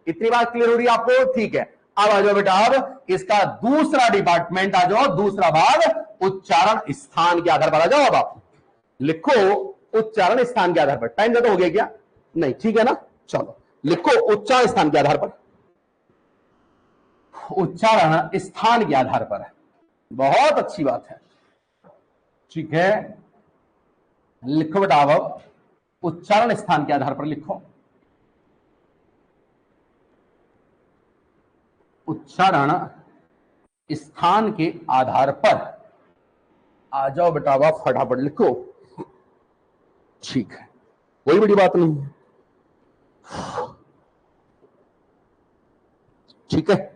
इतनी बात क्लियर हो रही है आपको? ठीक है। अब आ जाओ बेटा, अब इसका दूसरा डिपार्टमेंट आ जाओ, दूसरा भाग उच्चारण स्थान के आधार पर आ जाओ। अब आप लिखो उच्चारण स्थान के आधार पर। टाइम ज्यादा हो गया क्या? नहीं, ठीक है ना। चलो लिखो उच्चारण स्थान के आधार पर। उच्चारण स्थान के आधार पर है, बहुत अच्छी बात है, ठीक है। लिखो बेटा अब उच्चारण स्थान के आधार पर लिखो। उच्चारण स्थान के आधार पर आ जाओ बेटा, अब फटाफट लिखो। ठीक है, कोई बड़ी बात नहीं है, ठीक है।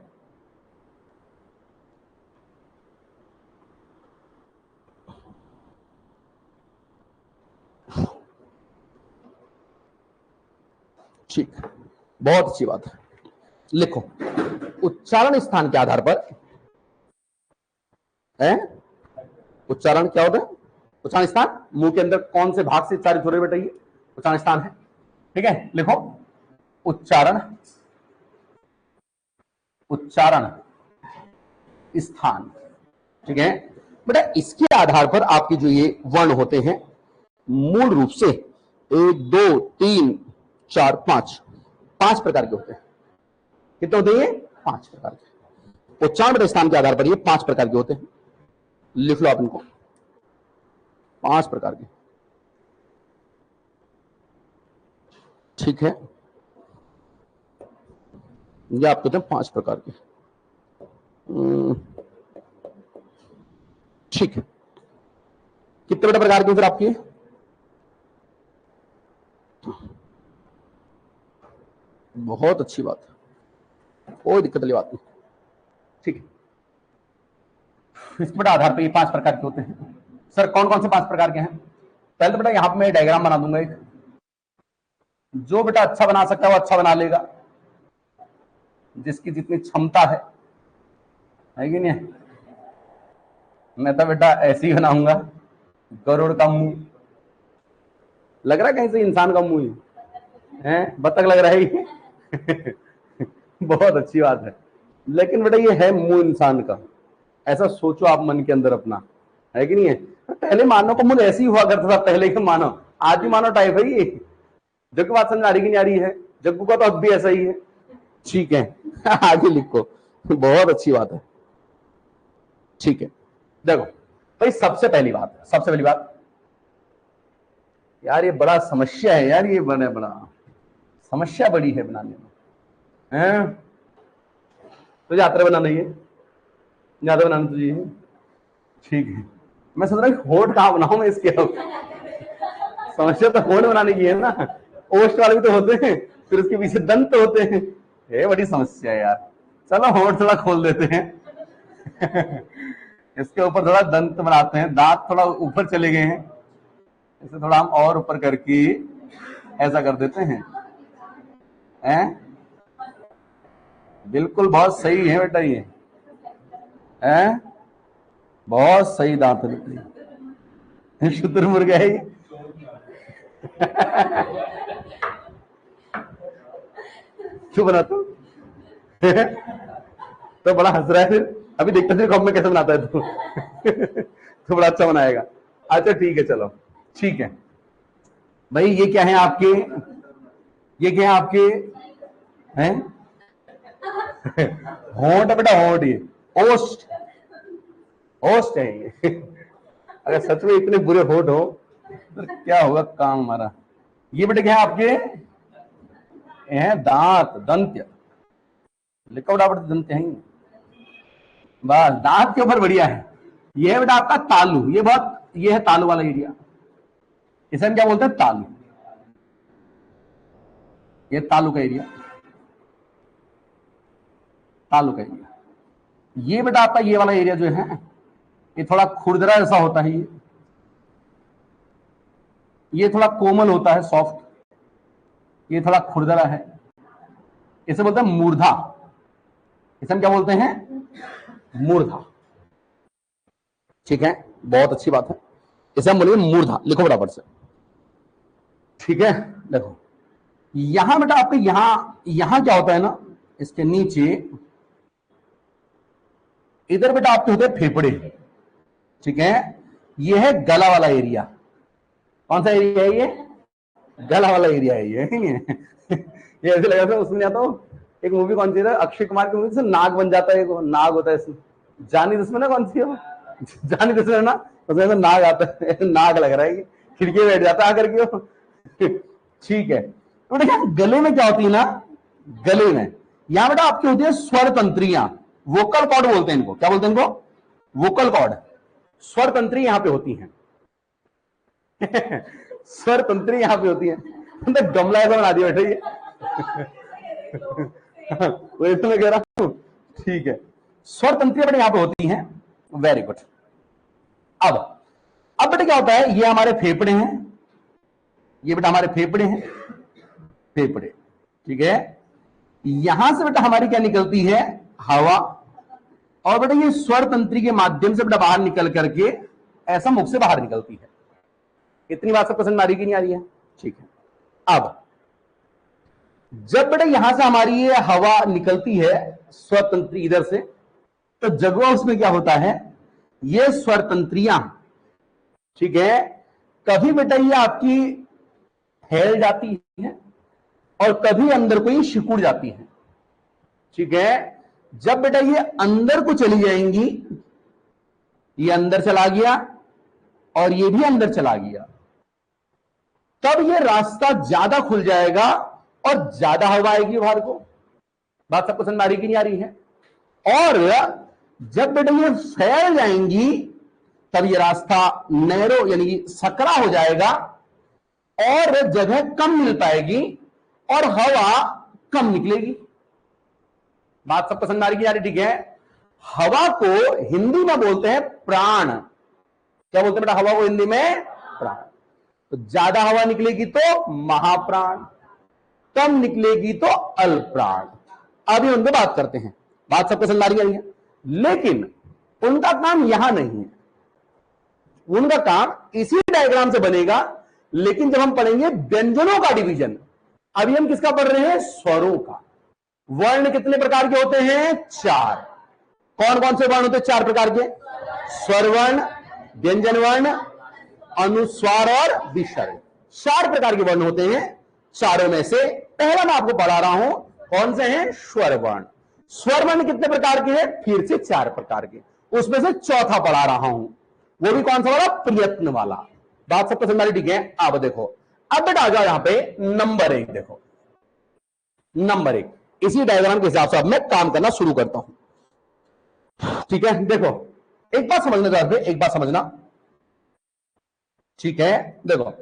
ठीक है, बहुत अच्छी बात है। लिखो उच्चारण स्थान के आधार पर है। उच्चारण क्या होता है? उच्चारण स्थान मुंह के अंदर कौन से भाग से उच्चारित हो रहे बेटा? ये उच्चारण स्थान है, ठीक है। लिखो उच्चारण स्थान, ठीक है बेटा। इसके आधार पर आपके जो ये वर्ण होते हैं मूल रूप से 1 2 3 4 5 प्रकार के होते हैं। कितने होते हैं? 5 प्रकार के। उच्चारण स्थान के आधार पर ये 5 प्रकार के होते हैं। लिख लो आप इनको, 5 प्रकार के, ठीक है। ये आप कहते हैं 5 प्रकार के, ठीक है। कितने बड़े प्रकार के फिर आपके? बहुत अच्छी बात है, कोई दिक्कत वाली बात नहीं, ठीक है। इस बेटा आधार पे ये 5 प्रकार के होते हैं। सर कौन कौन से 5 प्रकार के हैं? पहले तो बेटा यहां पे मैं डायग्राम बना दूंगा एक, जो बेटा अच्छा बना सकता है वो अच्छा बना लेगा, जिसकी जितनी क्षमता है कि नहीं? मैं तो बेटा ऐसे ही बनाऊंगा, गरुड़ का मुंह लग रहा है कहीं से इंसान का मुंह है, बतख लग रहा है ये बहुत अच्छी बात है, लेकिन बेटा ये है मुंह इंसान का। ऐसा सोचो आप मन के अंदर अपना, है कि नहीं है? पहले मानव का मुंह ऐसे ही हुआ करता था, पहले के मानव, आज भी मानव टाइप है ये। जग्गू बात समझ आ रही कि नहीं आ रही है? जग्गू का तो अब भी ऐसा ही है, ठीक है। आगे लिखो, बहुत अच्छी बात है, ठीक है। देखो भाई, सबसे पहली बात यार, ये बड़ा समस्या है यार, ये बड़ा समस्या बड़ी है बनाने में, हैं? तो यात्रा बनाना ही है, ज्यादा बनाना तुझे है, ठीक है। मैं सोच रहा हूँ होठ कहाँ बनाऊं मैं इसके, समस्या तो होठ बनाने की है ना, ओष्ठ वाले भी तो होते हैं, फिर उसके पीछे दंत होते हैं, ये बड़ी समस्या है यार। चलो होठ थोड़ा खोल देते हैं इसके ऊपर थोड़ा दंत बनाते हैं, दांत थोड़ा ऊपर चले गए हैं, इसे थोड़ा हम और ऊपर करके ऐसा कर देते हैं। बिल्कुल बहुत सही है बेटा, ये बहुत सही दांत है, शुतुरमुर्ग है ये। क्यों बनाता हूं? तो बड़ा हंस रहा है फिर, अभी देखते थे कॉम में कैसे बनाता है तू। तो बड़ा अच्छा बनाएगा। अच्छा ठीक है, चलो ठीक है भाई। ये क्या है आपके, ये क्या है आपके हैं? होंठ है बेटा, होंठ, ये ओस्ट, ओस्ट है ये। अगर सच में इतने बुरे होंठ हो तो क्या होगा काम हमारा। ये बेटा क्या है आपके हैं? दांत, दंत्य, लिखा बराबर दंत्य है, बस दांत के ऊपर बढ़िया है। ये है बेटा आपका तालु, ये बहुत, ये है तालु वाला एरिया, इसे हम क्या बोलते हैं? तालु। ये तालु का एरिया, तालु का एरिया। ये बेटा आपका ये वाला एरिया जो है, ये थोड़ा खुरदरा जैसा होता है, ये थोड़ा कोमल होता है, सॉफ्ट, ये थोड़ा खुरदरा है, इसे बोलते हैं मूर्धा। इसे हम क्या बोलते हैं? मूर्धा। ठीक है, बहुत अच्छी बात है, इसे हम बोलेंगे मूर्धा। लिखो बराबर से, ठीक है। देखो यहां बेटा आपके यहां क्या होता है ना, इसके नीचे इधर बेटा आपके होते हैं फेफड़े, ठीक है। ये है गला वाला एरिया। कौन सा एरिया है ये? गला वाला एरिया है ये ऐसे लगा था उसमें आता हूँ, एक मूवी कौन सी है अक्षय कुमार की मूवी से, नाग बन जाता है, नाग होता है इसमें, जानी दुश्मन है, कौन सी है जानी दुश्मन है ना, उसमें तो नाग आता है, नाग लग रहा है, खिड़की बैठ जाता है आकर के। ठीक है, तो बेटा गले में क्या होती है ना, गले में यहां बेटा आपकी होती है स्वर तंत्रियां, वोकल कॉर्ड बोलते हैं इनको। क्या बोलते हैं इनको? Vocal cord. स्वर तंत्री यहां पे होती हैं। स्वर तंत्री यहां पे होती है, मतलब गमला ऐसा बना दिया बेटा ये। वही तो मैं कह रहा हूं, ठीक है। स्वर तंत्रियां बेटा यहां पे होती हैं, वेरी गुड। अब बेटा क्या होता है, ये हमारे फेफड़े हैं, ये बेटा हमारे फेफड़े हैं, फेफड़े, ठीक है। यहां से बेटा हमारी क्या निकलती है? हवा, और बेटा ये स्वर तंत्री के माध्यम से बेटा बाहर निकल करके ऐसा मुख से बाहर निकलती है। इतनी बात सबको समझ में आ रही कि नहीं आ रही है? ठीक है। अब जब बेटा यहां से हमारी ये हवा निकलती है स्वर तंत्री इधर से, तो जगवा उसमें क्या होता है, ये स्वर तंत्रियां, ठीक है, कभी बेटा ये आपकी फैल जाती है और कभी अंदर को ये सिकुड़ जाती है, ठीक है। जब बेटा ये अंदर को चली जाएंगी, ये अंदर चला गया और ये भी अंदर चला गया, तब ये रास्ता ज्यादा खुल जाएगा और ज्यादा हवा आएगी बाहर को। बात सबको समझ में आ रही कि नहीं आ रही है? और जब बेटा ये फैल जाएंगी तब ये रास्ता नैरो यानी सकरा हो जाएगा और जगह कम मिल पाएगी और हवा कम निकलेगी। बात सबको समझ में आ रही कि यार? ठीक है। हवा को हिंदी में बोलते हैं प्राण। क्या बोलते हैं बेटा हवा को हिंदी में? प्राण। तो ज्यादा हवा निकलेगी तो महाप्राण, कम निकलेगी तो अल्पप्राण। अभी उनको बात करते हैं। बात सबको समझ में आ रही है? लेकिन उनका काम यहां नहीं है, उनका काम इसी डायग्राम से बनेगा, लेकिन जब हम पढ़ेंगे व्यंजनों का डिवीजन, अभी हम किसका पढ़ रहे हैं? स्वरों का। वर्ण कितने प्रकार के होते हैं? 4। कौन कौन से वर्ण होते हैं 4 प्रकार के? स्वर वर्ण, व्यंजन वर्ण, अनुस्वार और विसर्ग। 4 प्रकार के वर्ण होते हैं। चारों में से पहला मैं आपको पढ़ा रहा हूं, कौन से हैं? स्वर वर्ण। स्वर वर्ण कितने प्रकार के हैं? फिर से 4 प्रकार के, उसमें से चौथा पढ़ा रहा हूं, वो भी कौन सा वाला? प्रयत्न वाला। बात सबको समझ में ठीक है? अब देखो, अब बेटा आ जाओ यहां पे नंबर 1 देखो। नंबर 1 इसी डायग्राम के हिसाब से अब मैं काम करना शुरू करता हूं, ठीक है। देखो एक बात समझना चाहते, एक बात समझना, ठीक है। देखो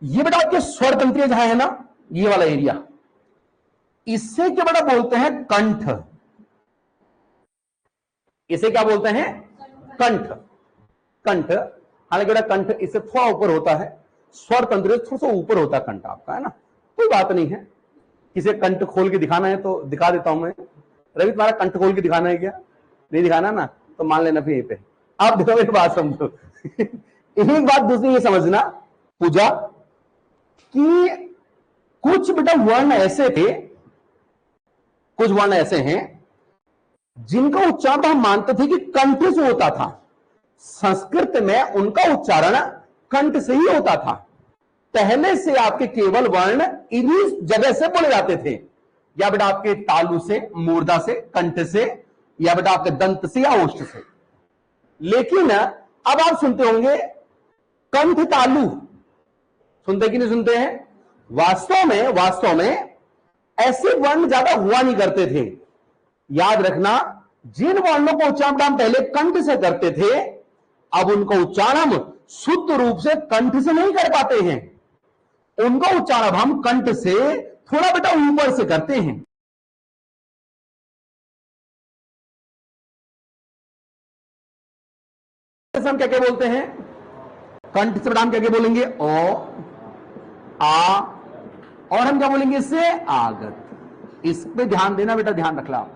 ये बेटा आपके स्वर तंत्रियां जहां है ना, ये वाला एरिया, इससे क्या बेटा बोलते हैं? कंठ। इसे क्या बोलते हैं? कंठ, कंठ, हालांकि बेटा कंठ इससे थोड़ा ऊपर होता है, स्वर तंत्र थोड़ा सा ऊपर होता है कंठ आपका, है ना, कोई बात नहीं है। किसे कंठ खोल के दिखाना है तो दिखा देता हूं मैं। रवि तुम्हारा कंठ खोल के दिखाना है क्या? नहीं दिखाना ना, तो मान लेना फिर यहीं पे। आप देखो मेरी बात समझो। एक बात दूसरी ये समझना पूजा कि कुछ बेटा वर्ण ऐसे थे, कुछ वर्ण ऐसे हैं जिनका उच्चारण हम मानते थे कि कंठ से होता था। संस्कृत में उनका उच्चारण कंठ से ही होता था। पहले से आपके केवल वर्ण इन्हीं जगह से बोले जाते थे, या बेटा आपके तालु से, मूर्धा से, कंठ से, या बेटा आपके दंत से या ओष्ठ से। लेकिन अब आप सुनते होंगे कंठ तालु, सुनते कि नहीं सुनते हैं? वास्तव में ऐसे वर्ण ज्यादा हुआ नहीं करते थे। याद रखना, जिन वर्णों को उच्चारण हम पहले कंठ से करते थे, अब उनका उच्चारण शुद्ध रूप से कंठ से नहीं कर पाते हैं। उनका उच्चारण हम कंठ से थोड़ा बेटा ऊपर से करते हैं। हम क्या क्या बोलते हैं? कंठ से बेटा हम क्या क्या बोलेंगे? ओ, आ, और हम क्या बोलेंगे इससे? आगत। इस पे ध्यान देना बेटा, ध्यान रखना आप,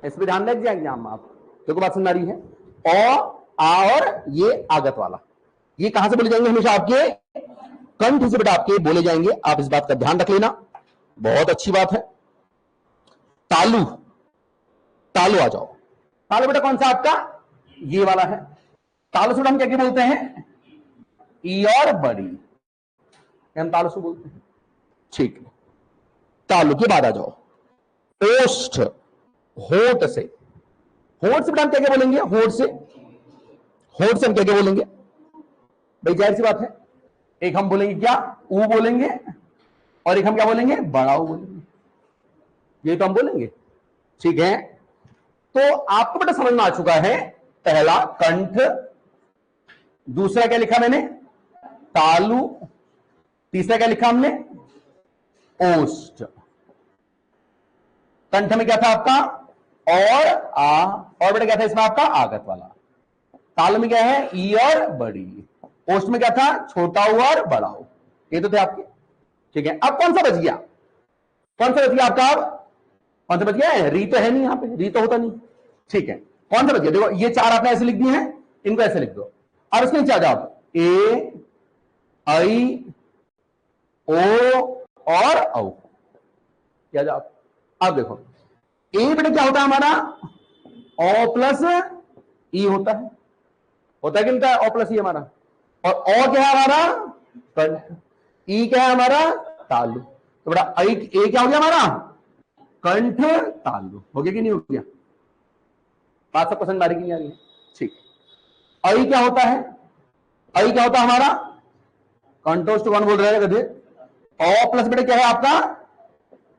इस पे ध्यान लग जाएंगे हम। आप देखो बात समझ आ रही है? ओ, आ और ये आगत वाला, ये कहां से बोले जाएंगे? हमेशा आपके कंठ से बेटा आपके बोले जाएंगे। आप इस बात का ध्यान रख लेना, बहुत अच्छी बात है। तालु, तालु आ जाओ। तालु बेटा कौन सा आपका? ये वाला है। तालु से हम क्या क्या बोलते हैं? ई और बड़ी, हम तालु से बोलते हैं। ठीक है, तालु के बाद आ जाओ ओष्ठ, होठ से। होठ से बेटा हम क्या क्या बोलेंगे? होठ से, होठ से हम क्या क्या बोलेंगे भाई? जाहिर सी बात है, एक हम बोलेंगे क्या? ऊ बोलेंगे, और एक हम क्या बोलेंगे? बड़ा ऊ बोलेंगे। ये तो हम बोलेंगे, ठीक है। तो आपको बेटा समझ में आ चुका है, पहला कंठ, दूसरा क्या लिखा मैंने? तालु, तीसरा क्या लिखा हमने? ओष्ठ। कंठ में क्या था आपका? और आ, और बेटा क्या था इसमें आपका? आगत वाला। तालु में क्या है? ई और बड़ी। ओष्ठ में क्या था? छोटा ऊ और बड़ा ऊ। ये तो थे आपके, ठीक है। अब कौन सा बच गया? कौन सा बच गया आपका? अब कौन सा बच गया है? री तो है नहीं यहां पे, री तो होता नहीं, ठीक है। कौन सा बच गया? देखो ये चार आपने ऐसे लिख दिए हैं, इनको ऐसे लिख दो। अब इसके नीचे आ जाओ, ए, आई, ओ और औ, क्या जाओ। अब देखो ए बेटा क्या होता है हमारा? ओ प्लस ई होता है, होता है कि नहीं? ओ प्लस ई हमारा, और ओ क्या है हमारा? कंठ, ई क्या है हमारा? तालु। तो बेटा आई, ए क्या हो गया हमारा? कंठ तालु। हो गया कि नहीं हो गया? बात सब पसंद आ रही कि नहीं आ रही है? ठीक। आई क्या होता है? आई क्या होता है हमारा? कंठोष्ठ कौन बोल रहा है गधे? ओ प्लस बेटा क्या है आपका?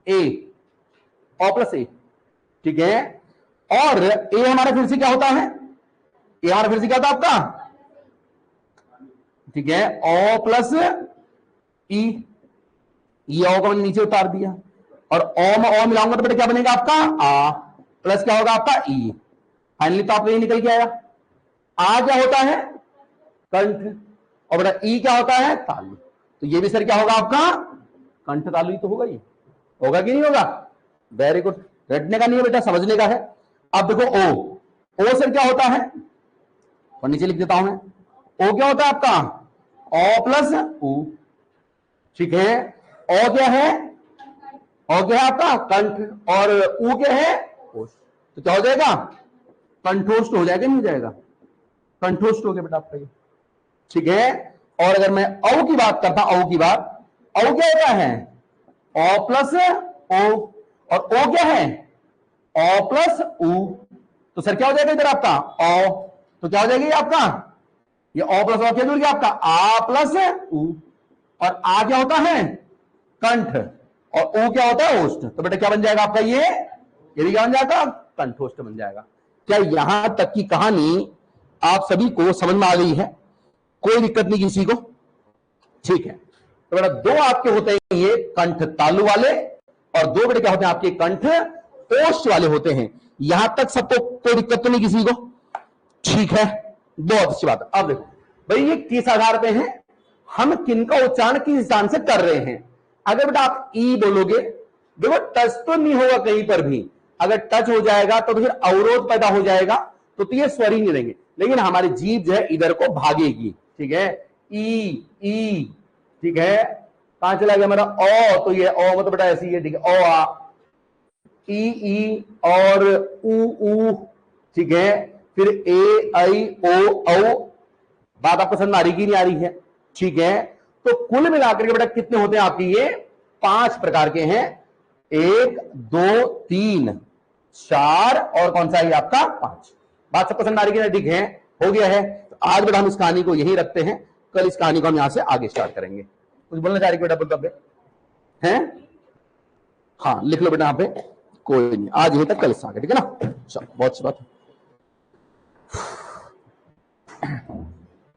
ए, ओ प्लस ए, ठीक है। और ए हमारा फिर से क्या होता है? ए हमारा फिर से क्या होता है आपका? ठीक है, ओ प्लस ई, ये ओ को मैंने नीचे उतार दिया, और ओ में ओ मिलाऊंगा तो बेटा क्या बनेगा आपका? आ, प्लस क्या होगा आपका? ई। फाइनली तो आपको ये निकल के आया। आ क्या होता है? कंठ, और बेटा ई क्या होता है? तालु। तो ये भी सर क्या होगा आपका? कंठ तालु ही तो होगा। ये होगा कि नहीं होगा? वेरी गुड, रटने का नहीं है बेटा, समझने का है। अब देखो ओ सर क्या होता है? और नीचे लिख देता हूं मैं, ओ क्या होता है आपका? ओ प्लस ऊ, ठीक है। ओ क्या है? ओ क्या है आपका? कंठ, और ऊ क्या है? ओष्ठ। तो क्या हो जाएगा? कंठोष्ठ हो जाएगा, नहीं हो जाएगा? कंठोष्ठ हो गया बेटा आपका ये, ठीक है। और अगर मैं औ की बात करता, औ की बात, औ क्या होता है? ओ प्लस ओ, और ओ क्या है? ओ प्लस ऊ। तो सर क्या हो जाएगा इधर आपका? ओ, तो क्या हो जाएगा ये आपका? ये ओ प्लस ओ क्या जुड़ गया आपका? आ प्लस ऊ, और आ क्या होता है? कंठ, और ओ क्या होता है? ओष्ठ। तो बेटा क्या बन जाएगा आपका? ये भी क्या बन जाएगा? कंठोष्ठ बन जाएगा। क्या यहां तक की कहानी आप सभी को समझ में आ गई है? कोई दिक्कत नहीं किसी को? ठीक है। तो बेटा दो आपके होते हैं ये कंठ तालु वाले, और दो बेटे क्या होते हैं आपके? कंठ ओष्ठ वाले होते हैं। यहां तक सबको कोई दिक्कत तो नहीं किसी को? ठीक है, बहुत अच्छी बात है। अब देखो भाई ये किस आधार पे है, हम किनका उच्चारण किस स्थान से कर रहे हैं। अगर बेटा आप ई बोलोगे, देखो टच तो नहीं होगा कहीं पर भी, अगर टच हो जाएगा तो फिर अवरोध पैदा हो जाएगा, तो ये स्वर ही नहीं रहेंगे, लेकिन हमारी जीभ जो है इधर को भागेगी। ठीक है, ई, ठीक है, कहां चला गया मेरा ओ, तो ये ओ मतलब बेटा ऐसी है, ठीक है, ओ आ, ई और ऊ, ठीक है, फिर ए आई ओ औ। बात आपको समझ में आ रही कि नहीं आ रही है? ठीक है, तो कुल मिलाकर के बेटा कितने होते हैं आपके, ये 5 प्रकार के हैं, 1 2 3 4 और कौन सा है आपका 5। बात सबको समझ आ रही है? ठीक है, हो गया है। तो आज बेटा हम इस कहानी को यहीं रखते हैं, कल इस कहानी को हम यहां से आगे स्टार्ट करेंगे। कुछ बोलना चाह रही बेटा बोलता हैं? हाँ लिख लो बेटा यहां पे, कोई नहीं, आज यहीं तक, कल इस आगे, ठीक है ना। चलो बहुत अच्छी बात है।